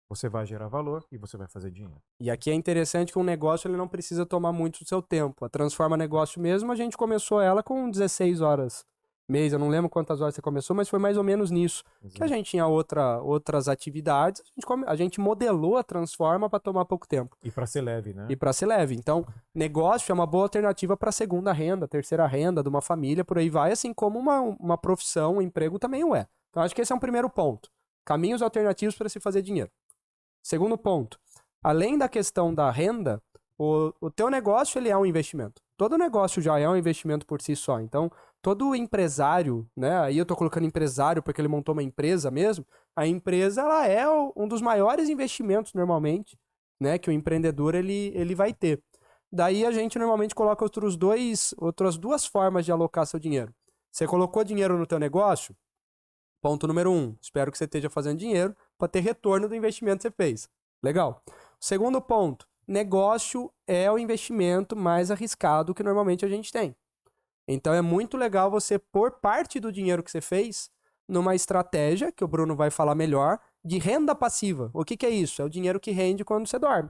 você vai gerar valor e você vai fazer dinheiro. E aqui é interessante que um negócio ele não precisa tomar muito do seu tempo. A Transforma Negócio mesmo, a gente começou ela com 16 horas mês. Eu não lembro quantas horas você começou, mas foi mais ou menos nisso. Exato. Que a gente tinha outras atividades, a gente modelou a Transforma para tomar pouco tempo. E para ser leve, né? E para ser leve. Então, negócio é uma boa alternativa para segunda renda, terceira renda de uma família, por aí vai, assim como uma profissão, um emprego também o é. Então, acho que esse é um primeiro ponto. Caminhos alternativos para se fazer dinheiro. Segundo ponto, além da questão da renda, o teu negócio ele é um investimento. Todo negócio já é um investimento por si só. Então, todo empresário, né? Aí eu tô colocando empresário porque ele montou uma empresa mesmo. A empresa ela é um dos maiores investimentos normalmente, né? Que o empreendedor ele vai ter. Daí a gente normalmente coloca outras duas formas de alocar seu dinheiro. Você colocou dinheiro no teu negócio? Ponto número 1. Espero que você esteja fazendo dinheiro para ter retorno do investimento que você fez. Legal. Segundo ponto. Negócio é o investimento mais arriscado que normalmente a gente tem. Então é muito legal você pôr parte do dinheiro que você fez numa estratégia, que o Bruno vai falar melhor, de renda passiva. O que é isso? É o dinheiro que rende quando você dorme.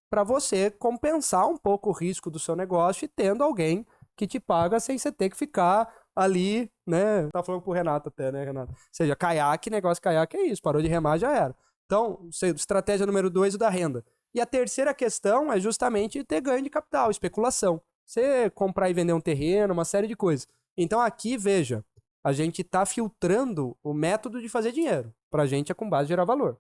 Para você compensar um pouco o risco do seu negócio e tendo alguém que te paga sem você ter que ficar ali, né? Tá falando pro Renato até, né, Renato? Ou seja, caiaque, negócio caiaque é isso. Parou de remar, já era. Então, estratégia número 2, o da renda. E a terceira questão é justamente ter ganho de capital, especulação. Você comprar e vender um terreno, uma série de coisas. Então aqui, veja, a gente está filtrando o método de fazer dinheiro. Para a gente é com base em gerar valor.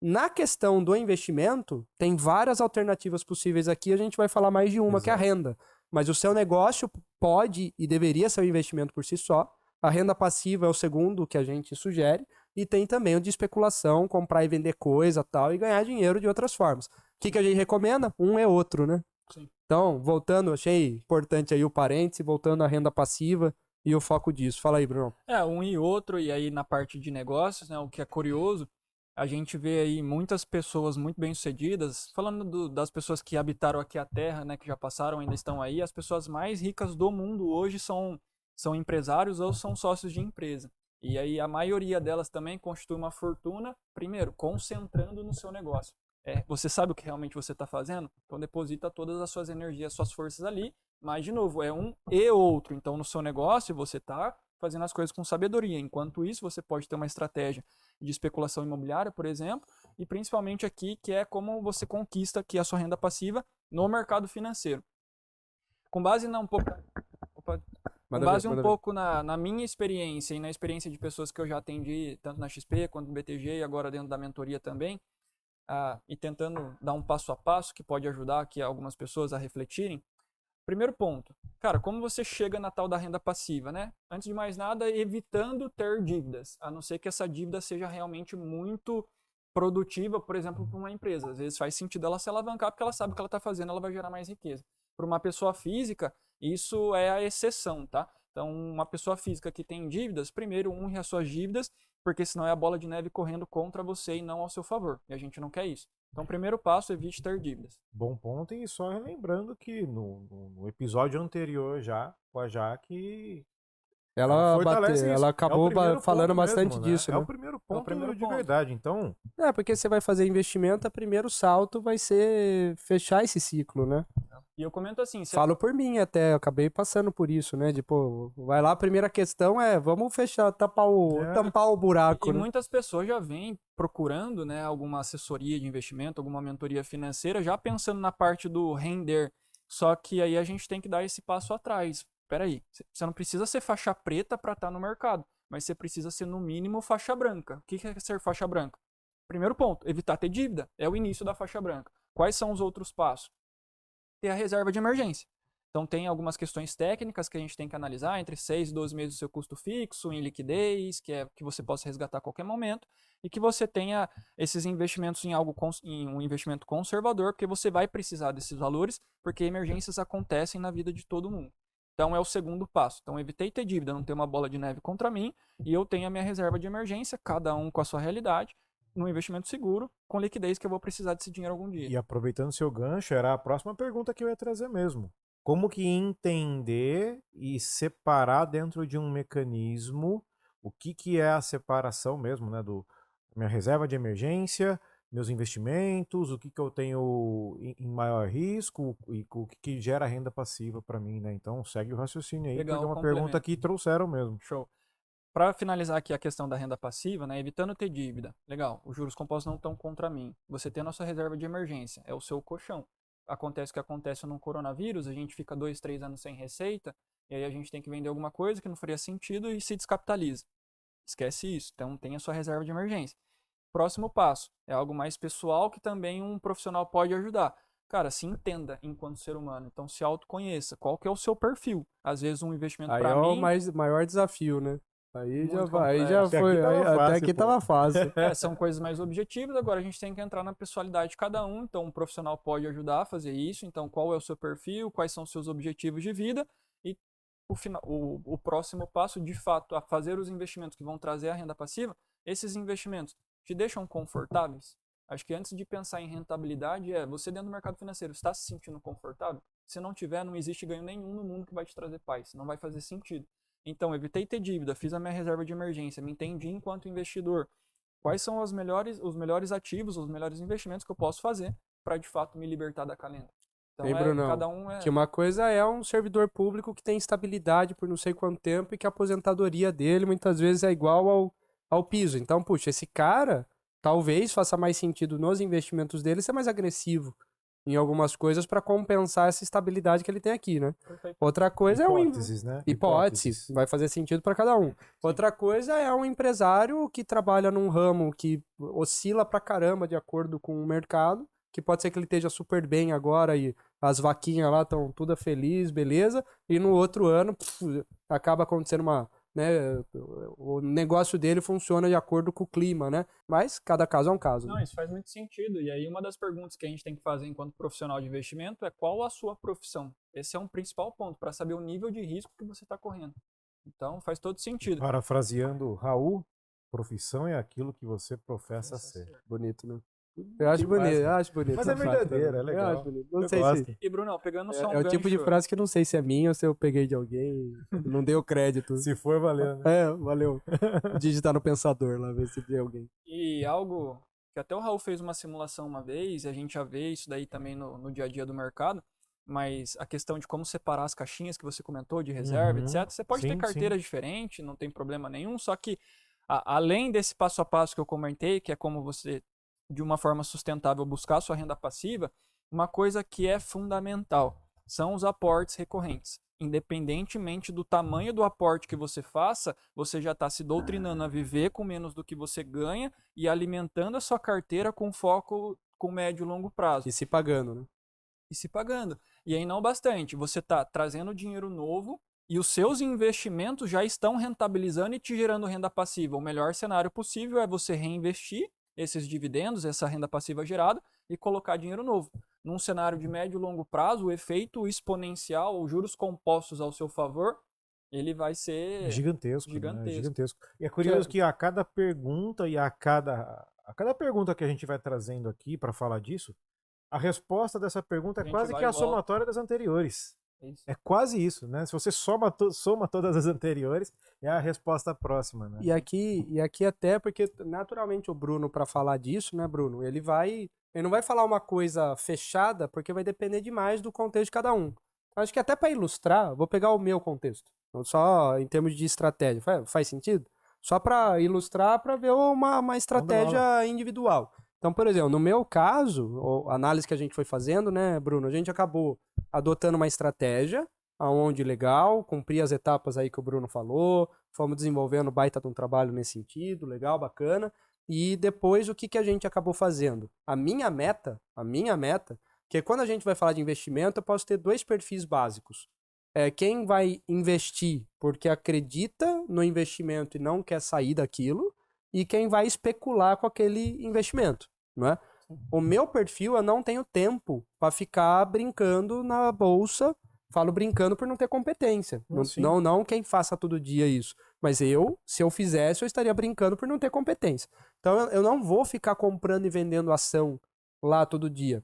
Na questão do investimento, tem várias alternativas possíveis aqui. A gente vai falar mais de uma, que é a renda. Mas o seu negócio pode e deveria ser um investimento por si só. A renda passiva é o segundo que a gente sugere. E tem também o de especulação, comprar e vender coisa tal, e ganhar dinheiro de outras formas. O que a gente recomenda? Um é outro, né? Sim. Então, voltando, achei importante aí o parêntese, voltando à renda passiva e o foco disso. Fala aí, Bruno. Um e outro, e aí na parte de negócios, né, o que é curioso, a gente vê aí muitas pessoas muito bem-sucedidas, falando das pessoas que habitaram aqui a Terra, né, que já passaram, ainda estão aí, as pessoas mais ricas do mundo hoje são empresários ou são sócios de empresa. E aí a maioria delas também constitui uma fortuna, primeiro, concentrando no seu negócio. Você sabe o que realmente você está fazendo? Então deposita todas as suas energias, suas forças ali, mas de novo, é um e outro. Então no seu negócio você está fazendo as coisas com sabedoria. Enquanto isso, você pode ter uma estratégia de especulação imobiliária, por exemplo, e principalmente aqui, que é como você conquista aqui a sua renda passiva no mercado financeiro. Com base pouco na minha experiência e na experiência de pessoas que eu já atendi, tanto na XP quanto no BTG e agora dentro da mentoria também, e tentando dar um passo a passo que pode ajudar aqui algumas pessoas a refletirem. Primeiro ponto, cara, como você chega na tal da renda passiva, né? Antes de mais nada, evitando ter dívidas, a não ser que essa dívida seja realmente muito produtiva, por exemplo, para uma empresa. Às vezes faz sentido ela se alavancar porque ela sabe o que ela está fazendo, ela vai gerar mais riqueza. Para uma pessoa física, isso é a exceção, tá? Então, uma pessoa física que tem dívidas, primeiro honre as suas dívidas, porque senão é a bola de neve correndo contra você e não ao seu favor. E a gente não quer isso. Então, o primeiro passo é evite ter dívidas. Bom ponto, e só lembrando que no episódio anterior já, com a Jaque, ela acabou falando bastante mesmo, disso, né? né? É o primeiro ponto de verdade, então... porque você vai fazer investimento, o primeiro salto vai ser fechar esse ciclo, né? E eu comento assim... Falo por mim até, eu acabei passando por isso, né? Vai lá, a primeira questão é, vamos fechar, tampar o buraco, E né? muitas pessoas já vêm procurando, né, alguma assessoria de investimento, alguma mentoria financeira, já pensando na parte do render. Só que aí a gente tem que dar esse passo atrás. Peraí, você não precisa ser faixa preta para estar no mercado, mas você precisa ser no mínimo faixa branca. O que é ser faixa branca? Primeiro ponto, evitar ter dívida. É o início da faixa branca. Quais são os outros passos? Ter a reserva de emergência. Então, tem algumas questões técnicas que a gente tem que analisar, entre 6 e 12 meses do seu custo fixo, em liquidez, que você possa resgatar a qualquer momento, e que você tenha esses investimentos em um investimento conservador, porque você vai precisar desses valores, porque emergências acontecem na vida de todo mundo. Então, é o segundo passo. Então, evitei ter dívida, não ter uma bola de neve contra mim, e eu tenho a minha reserva de emergência, cada um com a sua realidade, num investimento seguro, com liquidez, que eu vou precisar desse dinheiro algum dia. E aproveitando seu gancho, era a próxima pergunta que eu ia trazer mesmo. Como que entender e separar dentro de um mecanismo o que é a separação mesmo, né, do minha reserva de emergência, meus investimentos, o que eu tenho em maior risco e o que gera renda passiva para mim, né? Então segue o raciocínio aí, Legal, porque é uma complemento. pergunta que trouxeram mesmo. Show. Para finalizar aqui a questão da renda passiva, né, evitando ter dívida. Legal, os juros compostos não estão contra mim. Você tem a nossa reserva de emergência, é o seu colchão. Acontece o que acontece no coronavírus, a gente fica 2, 3 anos sem receita, e aí a gente tem que vender alguma coisa que não faria sentido e se descapitaliza. Esquece isso, então tem a sua reserva de emergência. Próximo passo, é algo mais pessoal que também um profissional pode ajudar. Cara, se entenda enquanto ser humano, então se autoconheça, qual que é o seu perfil. Às vezes um investimento Aí para é o mim... maior desafio, né? Aí já, Muito aí já Até foi, aqui tava até fácil, aqui pô. tava fácil. são coisas mais objetivas, agora a gente tem que entrar na pessoalidade de cada um, então um profissional pode ajudar a fazer isso, então qual é o seu perfil, quais são os seus objetivos de vida, e o próximo passo, de fato, a fazer os investimentos que vão trazer a renda passiva, esses investimentos te deixam confortáveis? Acho que antes de pensar em rentabilidade, você dentro do mercado financeiro, está se sentindo confortável? Se não tiver, não existe ganho nenhum no mundo que vai te trazer paz, não vai fazer sentido. Então, evitei ter dívida, fiz a minha reserva de emergência, me entendi enquanto investidor. Quais são os melhores ativos, os melhores investimentos que eu posso fazer para, de fato, me libertar da calenda? Então, Hein, Brunão? cada um Que uma coisa é um servidor público que tem estabilidade por não sei quanto tempo e que a aposentadoria dele muitas vezes é igual ao piso. Então, puxa, esse cara talvez faça mais sentido nos investimentos dele ser mais agressivo em algumas coisas para compensar essa estabilidade que ele tem aqui, né? Perfeito. Outra coisa Hipóteses, né? hipótese, vai fazer sentido para cada um. Outra coisa é um empresário que trabalha num ramo que oscila pra caramba de acordo com o mercado, que pode ser que ele esteja super bem agora e as vaquinhas lá estão toda feliz, beleza, e no outro ano acaba acontecendo né, o negócio dele funciona de acordo com o clima, né? Mas cada caso é um caso. Não, Né? isso faz muito sentido. E aí, uma das perguntas que a gente tem que fazer enquanto profissional de investimento é qual a sua profissão? Esse é um principal ponto para saber o nível de risco que você está correndo. Então, faz todo sentido. Parafraseando Raul, profissão é aquilo que você professa ser. Bonito, né? Eu acho bonito, eu acho bonito. Mas é verdadeiro, é legal. Eu acho bonito. Não Eu sei gosto. se... E, Bruno, pegando só um É o tipo de gancho- frase que eu não sei se é minha ou se eu peguei de alguém e não deu crédito. Se for, valeu, né? É, valeu. Digitar no pensador lá, ver se tem alguém. E algo que até o Raul fez uma simulação uma vez, e a gente já vê isso daí também no dia a dia do mercado, mas a questão de como separar as caixinhas que você comentou, de reserva, Uhum. etc. Você pode Sim, ter carteira diferente, não tem problema nenhum, só que além desse passo a passo que eu comentei, que é como você, de uma forma sustentável, buscar sua renda passiva, uma coisa que é fundamental são os aportes recorrentes. Independentemente do tamanho do aporte que você faça, você já está se doutrinando a viver com menos do que você ganha e alimentando a sua carteira com foco com médio e longo prazo. E se pagando, né? E se pagando. E aí não bastante, você está trazendo dinheiro novo e os seus investimentos já estão rentabilizando e te gerando renda passiva. O melhor cenário possível é você reinvestir esses dividendos, essa renda passiva gerada, e colocar dinheiro novo. Num cenário de médio e longo prazo, o efeito exponencial, os juros compostos ao seu favor, ele vai ser Gigantesco. Né? gigantesco. Gigantesco. E é curioso que a cada pergunta e a cada pergunta que a gente vai trazendo aqui para falar disso, a resposta dessa pergunta é quase vai que a e volta. somatória das anteriores. Isso. É quase isso, né? Se você soma todas as anteriores, é a resposta próxima, né? E aqui até porque naturalmente o Bruno, para falar disso, né, Bruno, ele não vai falar uma coisa fechada porque vai depender demais do contexto de cada um. Acho que até para ilustrar, vou pegar o meu contexto, só em termos de estratégia. Faz sentido? Só para ilustrar, para ver uma estratégia individual. Então, por exemplo, no meu caso, a análise que a gente foi fazendo, né, Bruno, a gente acabou adotando uma estratégia, aonde legal, cumprir as etapas aí que o Bruno falou, fomos desenvolvendo baita de um trabalho nesse sentido, legal, bacana, E depois, o que a gente acabou fazendo? A minha meta, que quando a gente vai falar de investimento, eu posso ter 2 perfis básicos. Quem vai investir porque acredita no investimento e não quer sair daquilo, e quem vai especular com aquele investimento, não é? O meu perfil, eu não tenho tempo para ficar brincando na bolsa. Falo brincando por não ter competência. Não quem faça todo dia isso. Mas se eu fizesse, eu estaria brincando por não ter competência. Então, eu não vou ficar comprando e vendendo ação lá todo dia.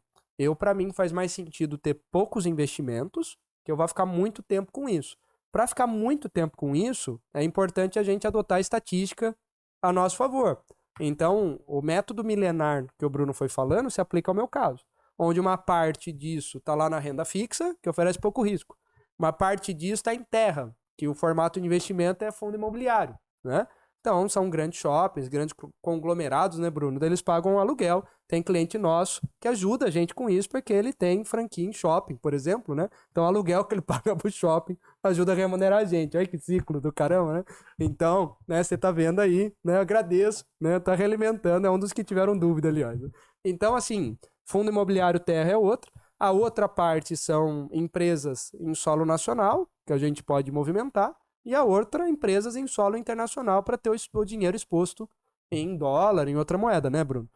Para mim, faz mais sentido ter poucos investimentos, que eu vou ficar muito tempo com isso. Para ficar muito tempo com isso, é importante a gente adotar a estatística a nosso favor. Então, o método milenar que o Bruno foi falando se aplica ao meu caso, onde uma parte disso está lá na renda fixa, que oferece pouco risco. Uma parte disso está em terra, que o formato de investimento é fundo imobiliário, né? Então, são grandes shoppings, grandes conglomerados, né, Bruno? Daí eles pagam aluguel. Tem cliente nosso que ajuda a gente com isso, porque ele tem franquia em shopping, por exemplo, né? Então, o aluguel que ele paga pro shopping ajuda a remunerar a gente. Olha que ciclo do caramba, né? Então, né, você tá vendo aí, né? Agradeço, né? Tá realimentando, é um dos que tiveram dúvida, aliás. Então, assim, fundo imobiliário terra é outro. A outra parte são empresas em solo nacional, que a gente pode movimentar. E a outra, empresas em solo internacional para ter o dinheiro exposto em dólar, em outra moeda, né, Bruno?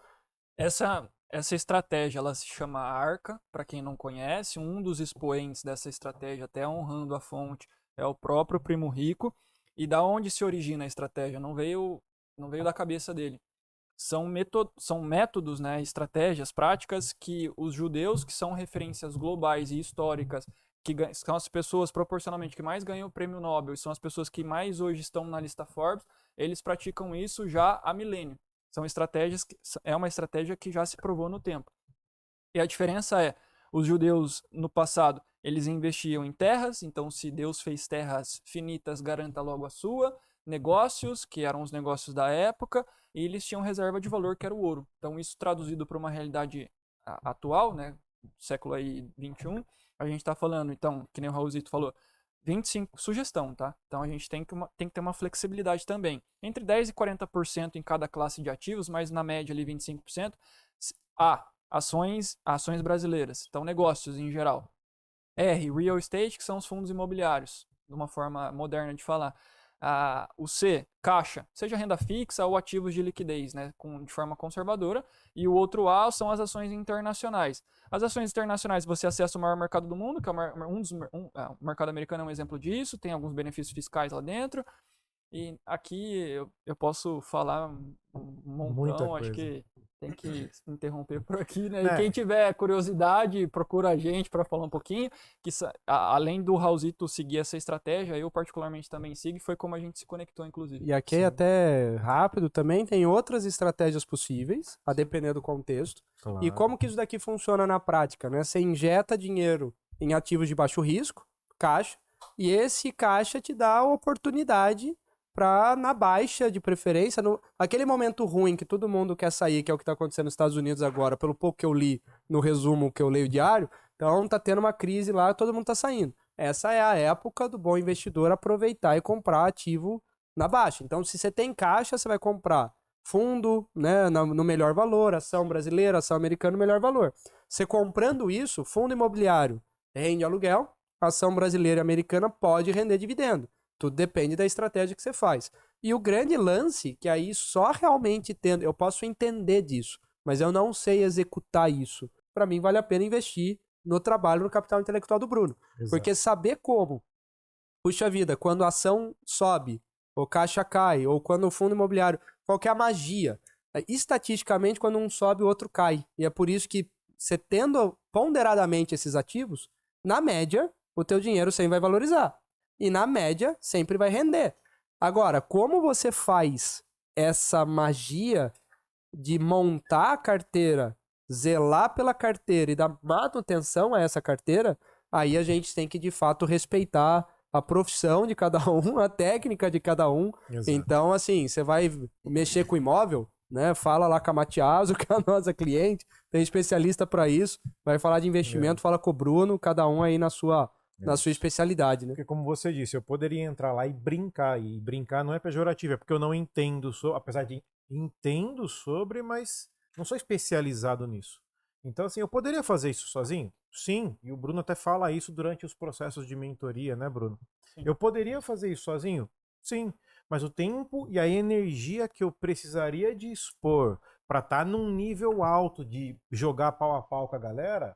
Essa estratégia, ela se chama ARCA, para quem não conhece. Um dos expoentes dessa estratégia, até honrando a fonte, é o próprio Primo Rico. E da onde se origina a estratégia? Não veio da cabeça dele. São métodos, né, estratégias, práticas que os judeus, que são referências globais e históricas, que são as pessoas proporcionalmente que mais ganham o prêmio Nobel, são as pessoas que mais hoje estão na lista Forbes, eles praticam isso já há milênio. É uma estratégia que já se provou no tempo. E a diferença é, os judeus no passado, eles investiam em terras, então se Deus fez terras finitas, garanta logo a sua, negócios, que eram os negócios da época, e eles tinham reserva de valor, que era o ouro. Então isso traduzido para uma realidade atual, né, século aí 21, a gente está falando, então, que nem o Raulzito falou, 25, sugestão, tá? Então a gente tem que ter uma flexibilidade também. Entre 10% e 40% em cada classe de ativos, mas na média ali 25%, ações brasileiras, então negócios em geral. Real estate, que são os fundos imobiliários, de uma forma moderna de falar. O C, caixa, seja renda fixa ou ativos de liquidez, né, de forma conservadora. E o outro A são as ações internacionais. As ações internacionais, você acessa o maior mercado do mundo, que é o mercado americano é um exemplo disso, tem alguns benefícios fiscais lá dentro. E aqui eu posso falar um montão, acho que tem que interromper por aqui, né? E quem tiver curiosidade, procura a gente para falar um pouquinho, que além do Raulzito seguir essa estratégia, eu particularmente também sigo, e foi como a gente se conectou, inclusive. E aqui até rápido também, tem outras estratégias possíveis, a depender do contexto. Claro. E como que isso daqui funciona na prática, né? Você injeta dinheiro em ativos de baixo risco, caixa, e esse caixa te dá a oportunidade para, na baixa de preferência, aquele momento ruim que todo mundo quer sair, que é o que está acontecendo nos Estados Unidos agora, pelo pouco que eu li no resumo que eu leio diário, então tá tendo uma crise lá, todo mundo tá saindo. Essa é a época do bom investidor aproveitar e comprar ativo na baixa. Então, se você tem caixa, você vai comprar fundo, né, no melhor valor, ação brasileira, ação americana no melhor valor. Você comprando isso, fundo imobiliário rende aluguel, ação brasileira e americana pode render dividendo. Tudo depende da estratégia que você faz. E o grande lance, que aí só realmente tendo, eu posso entender disso, mas eu não sei executar isso. Para mim, vale a pena investir no trabalho, no capital intelectual do Bruno. Exato. Porque saber como, puxa vida, quando a ação sobe, ou caixa cai, ou quando o fundo imobiliário, qual que é a magia? Estatisticamente, quando um sobe, o outro cai. E é por isso que, você tendo ponderadamente esses ativos, na média, o teu dinheiro sempre vai valorizar. E na média, sempre vai render. Agora, como você faz essa magia de montar a carteira, zelar pela carteira e dar manutenção a essa carteira, aí a gente tem que, de fato, respeitar a profissão de cada um, a técnica de cada um. Exato. Então, assim, você vai mexer com imóvel, né? Fala lá com a Matiaso, que é a nossa cliente, tem especialista para isso, vai falar de investimento, fala com o Bruno, cada um aí na sua na sua especialidade, né? Porque como você disse, eu poderia entrar lá e brincar não é pejorativo, é porque eu não entendo sobre, apesar de entendo sobre, mas não sou especializado nisso. Então, assim, eu poderia fazer isso sozinho? Sim, e o Bruno até fala isso durante os processos de mentoria, né, Bruno? Sim. Eu poderia fazer isso sozinho? Sim, mas o tempo e a energia que eu precisaria de expor para estar num nível alto de jogar pau a pau com a galera,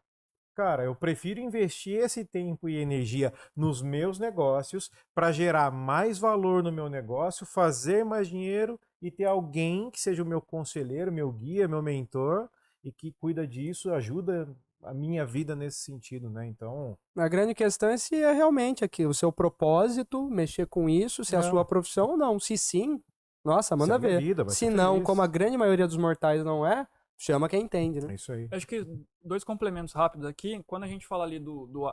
cara, eu prefiro investir esse tempo e energia nos meus negócios para gerar mais valor no meu negócio, fazer mais dinheiro e ter alguém que seja o meu conselheiro, meu guia, meu mentor e que cuida disso, ajuda a minha vida nesse sentido, né? Então, A grande questão é se é realmente aqui o seu propósito, mexer com isso, se é a sua profissão ou não. Se sim, nossa, essa é manda a minha ver. vida, vai Se ser não, feliz. como a grande maioria dos mortais não é, chama quem entende, né? É isso aí. Acho que 2 complementos rápidos aqui. Quando a gente fala ali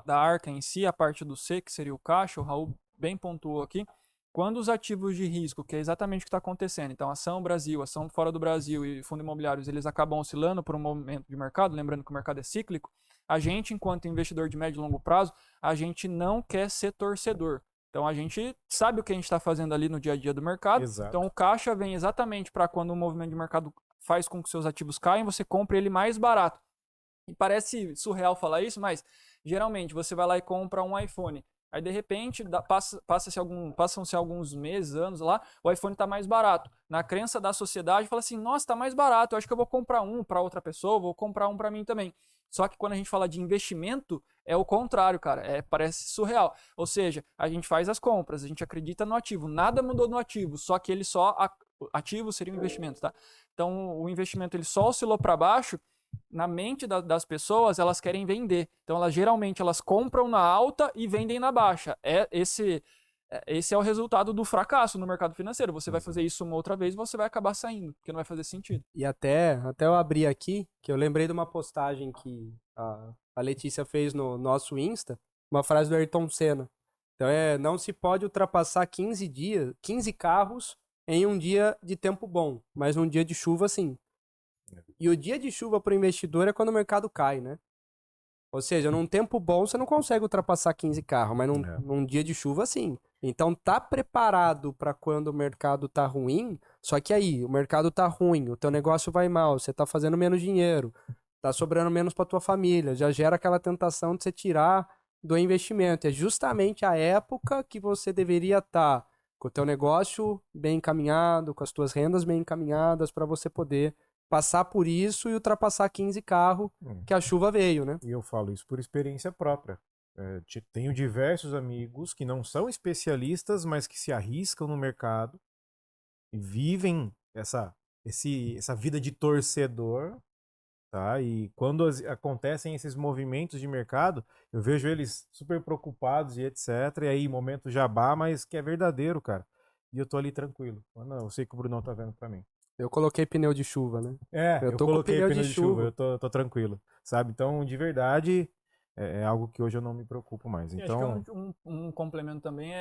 da arca em si, a parte do C, que seria o caixa, o Raul bem pontuou aqui. Quando os ativos de risco, que é exatamente o que está acontecendo, então ação Brasil, ação fora do Brasil e fundo imobiliários, eles acabam oscilando por um momento de mercado, lembrando que o mercado é cíclico, a gente, enquanto investidor de médio e longo prazo, a gente não quer ser torcedor. Então a gente sabe o que a gente está fazendo ali no dia a dia do mercado. Exato. Então o caixa vem exatamente para quando o movimento de mercado faz com que seus ativos caiam, você compra ele mais barato. E parece surreal falar isso, mas geralmente você vai lá e compra um iPhone. Aí de repente passam-se alguns meses, anos lá, o iPhone está mais barato. Na crença da sociedade, fala assim: nossa, está mais barato, eu acho que eu vou comprar um para outra pessoa, vou comprar um para mim também. Só que quando a gente fala de investimento, é o contrário, cara. Parece surreal. Ou seja, a gente faz as compras, a gente acredita no ativo, nada mudou no ativo, só que ele só. Ativo seria um investimento, tá? Então o investimento ele só oscilou para baixo. Na mente das pessoas, elas querem vender. Então, geralmente elas compram na alta e vendem na baixa. Esse é o resultado do fracasso no mercado financeiro. Você vai fazer isso uma outra vez e você vai acabar saindo, porque não vai fazer sentido. E até eu abri aqui, que eu lembrei de uma postagem que a Letícia fez no nosso Insta, uma frase do Ayrton Senna. Então não se pode ultrapassar 15 carros em um dia de tempo bom, mas num dia de chuva sim. E o dia de chuva para o investidor é quando o mercado cai, né? Ou seja, num tempo bom você não consegue ultrapassar 15 carros, mas num dia de chuva sim. Então tá preparado para quando o mercado tá ruim, só que aí o mercado tá ruim, o teu negócio vai mal, você tá fazendo menos dinheiro, tá sobrando menos para tua família, já gera aquela tentação de você tirar do investimento. É justamente a época que você deveria estar com o teu negócio bem encaminhado, com as tuas rendas bem encaminhadas para você poder passar por isso e ultrapassar 15 carros que a chuva veio, né? E eu falo isso por experiência própria. Tenho diversos amigos que não são especialistas, mas que se arriscam no mercado e vivem essa vida de torcedor, tá? E quando acontecem esses movimentos de mercado, eu vejo eles super preocupados e etc. E aí, momento jabá, mas que é verdadeiro, cara. E eu tô ali tranquilo. Não, eu sei que o Brunão tá vendo pra mim. Eu coloquei pneu de chuva, né? Eu coloquei pneu de chuva, eu tô tranquilo, sabe? Então, de verdade, é algo que hoje eu não me preocupo mais. Então, acho que um complemento também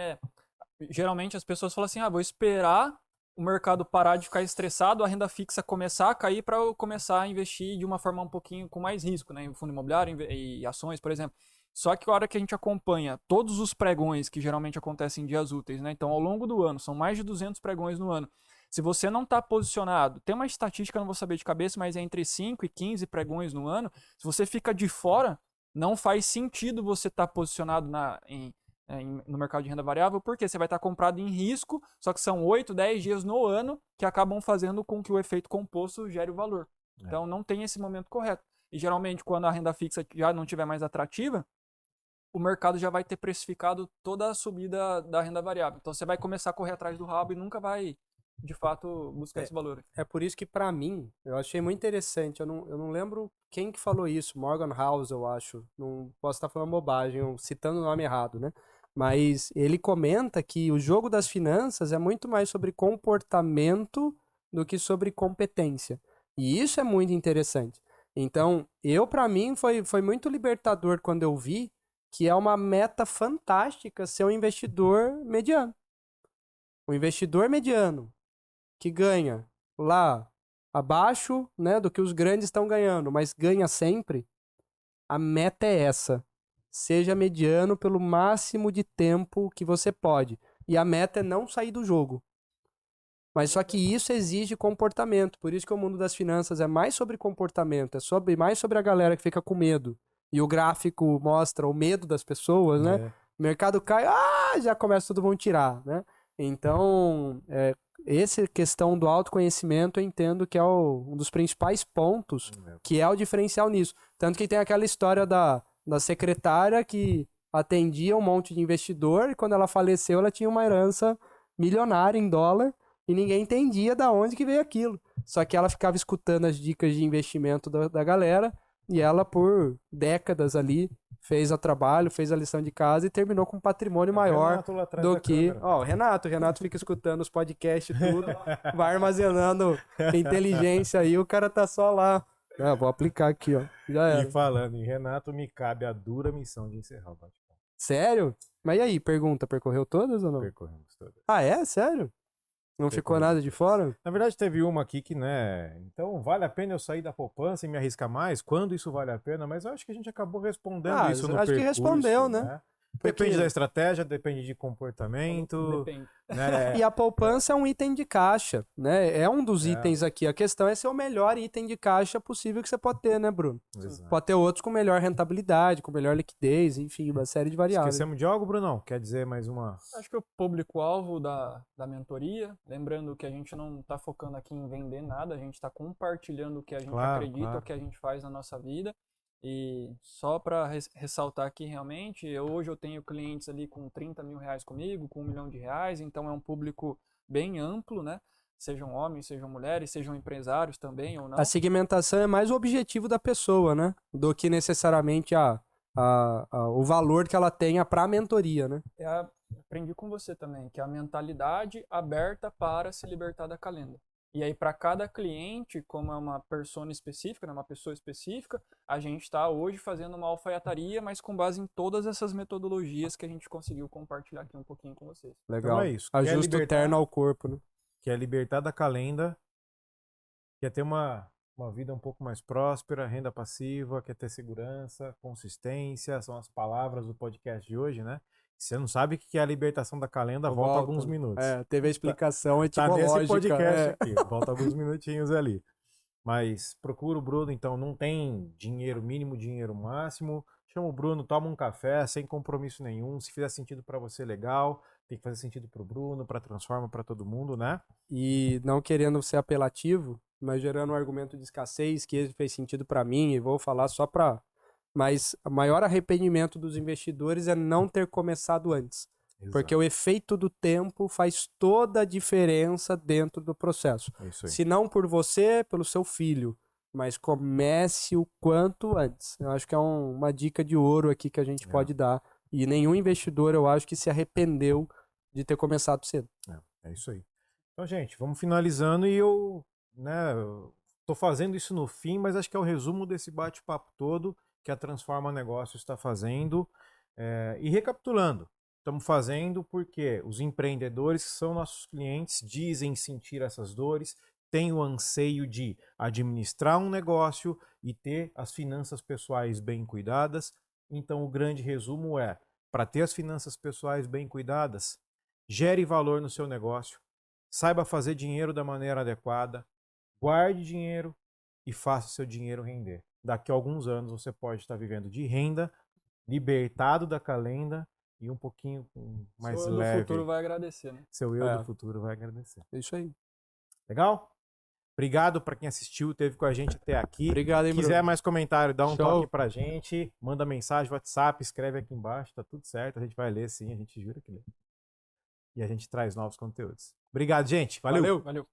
geralmente as pessoas falam assim: vou esperar o mercado parar de ficar estressado, a renda fixa começar a cair para eu começar a investir de uma forma um pouquinho com mais risco, né? Em fundo imobiliário e ações, por exemplo. Só que a hora que a gente acompanha todos os pregões que geralmente acontecem em dias úteis, né? Então, ao longo do ano, são mais de 200 pregões no ano. Se você não está posicionado, tem uma estatística, não vou saber de cabeça, mas é entre 5 e 15 pregões no ano. Se você fica de fora, não faz sentido você estar posicionado no mercado de renda variável, porque você vai estar comprado em risco, só que são 8, 10 dias no ano que acabam fazendo com que o efeito composto gere o valor. Então não tem esse momento correto. E geralmente quando a renda fixa já não estiver mais atrativa, o mercado já vai ter precificado toda a subida da renda variável. Então você vai começar a correr atrás do rabo e nunca vai, de fato, buscar esse valor. É por isso que, para mim, eu achei muito interessante. Eu não lembro quem que falou isso. Morgan Housel, eu acho. Não posso estar falando bobagem, citando o nome errado, né? Mas ele comenta que o jogo das finanças é muito mais sobre comportamento do que sobre competência. E isso é muito interessante. Então, para mim, foi muito libertador quando eu vi que é uma meta fantástica ser um investidor mediano. Um investidor mediano que ganha lá abaixo, né, do que os grandes estão ganhando, mas ganha sempre, a meta é essa. seja mediano pelo máximo de tempo que você pode. E a meta é não sair do jogo. Mas só que isso exige comportamento. Por isso que o mundo das finanças é mais sobre comportamento, mais sobre a galera que fica com medo. E o gráfico mostra o medo das pessoas, né? O mercado cai, já começa todo mundo tirar, né? Então, essa questão do autoconhecimento eu entendo que é um dos principais pontos, que é o diferencial nisso. Tanto que tem aquela história da secretária que atendia um monte de investidor e quando ela faleceu ela tinha uma herança milionária em dólar e ninguém entendia da onde que veio aquilo. Só que ela ficava escutando as dicas de investimento da galera e ela por décadas ali fez o trabalho, fez a lição de casa e terminou com um patrimônio maior do que... Ó, o Renato fica escutando os podcasts e tudo, vai armazenando inteligência aí, o cara tá só lá. Vou aplicar aqui, ó. Já era. E falando em Renato, me cabe a dura missão de encerrar o bate-papo. Sério? Mas e aí, percorreu todas ou não? Percorremos todas. Ah, é? Sério? Não ficou nada de fora? Na verdade, teve uma aqui que, né? Então, vale a pena eu sair da poupança e me arriscar mais? Quando isso vale a pena? Mas eu acho que a gente acabou respondendo isso no percurso. Acho que respondeu, né? Depende da estratégia, depende de comportamento. Depende. Né? E a poupança é um item de caixa, né? É um dos itens aqui. A questão é ser o melhor item de caixa possível que você pode ter, né, Bruno? Exato. Pode ter outros com melhor rentabilidade, com melhor liquidez, enfim, uma série de variáveis. Esquecemos de algo, Brunão? Quer dizer mais uma? Acho que o público-alvo da mentoria, lembrando que a gente não está focando aqui em vender nada, a gente está compartilhando o que a gente acredita, o que a gente faz na nossa vida. E só para ressaltar aqui realmente, hoje eu tenho clientes ali com 30 mil reais comigo, com 1 milhão de reais, então é um público bem amplo, né? Sejam homens, sejam mulheres, sejam empresários também ou não. A segmentação é mais o objetivo da pessoa, né? Do que necessariamente o valor que ela tenha para a mentoria, né? Aprendi com você também, que é a mentalidade aberta para se libertar da calenda. E aí, para cada cliente, como é uma persona específica, né, uma pessoa específica, a gente está hoje fazendo uma alfaiataria, mas com base em todas essas metodologias que a gente conseguiu compartilhar aqui um pouquinho com vocês. Legal. Então é isso. Ajusta o terno ao corpo, né? Quer libertar da calenda, quer ter uma vida um pouco mais próspera, renda passiva, quer ter segurança, consistência, são as palavras do podcast de hoje, né? Se você não sabe o que é a libertação da calenda, volta alguns minutos. Teve a explicação etimológica. Tá nesse podcast aqui, volta alguns minutinhos ali. Mas procura o Bruno, então, não tem dinheiro mínimo, dinheiro máximo. Chama o Bruno, toma um café, sem compromisso nenhum. Se fizer sentido para você, legal. Tem que fazer sentido pro Bruno, para Transforma, para todo mundo, né? E não querendo ser apelativo, mas gerando um argumento de escassez que fez sentido para mim, e vou falar só para... Mas o maior arrependimento dos investidores é não ter começado antes. Exato. Porque o efeito do tempo faz toda a diferença dentro do processo. Se não por você, pelo seu filho. Mas comece o quanto antes. Eu acho que é uma dica de ouro aqui que a gente pode dar. E nenhum investidor, eu acho, que se arrependeu de ter começado cedo. É isso aí. Então, gente, vamos finalizando e eu tô fazendo isso no fim, mas acho que é o resumo desse bate-papo todo que a Transforma Negócios está fazendo. E recapitulando, estamos fazendo porque os empreendedores que são nossos clientes dizem sentir essas dores, têm o anseio de administrar um negócio e ter as finanças pessoais bem cuidadas. Então o grande resumo é, para ter as finanças pessoais bem cuidadas, gere valor no seu negócio, saiba fazer dinheiro da maneira adequada, guarde dinheiro e faça seu dinheiro render. Daqui a alguns anos você pode estar vivendo de renda, libertado da calenda e um pouquinho mais leve. Seu eu do futuro vai agradecer, né? Seu eu do futuro vai agradecer. É isso aí. Legal? Obrigado para quem assistiu, esteve com a gente até aqui. Obrigado, hein, Se quiser mais comentário, dá um toque pra gente, manda mensagem, WhatsApp, escreve aqui embaixo, tá tudo certo, a gente vai ler sim, a gente jura que lê. E a gente traz novos conteúdos. Obrigado, gente. Valeu. Valeu.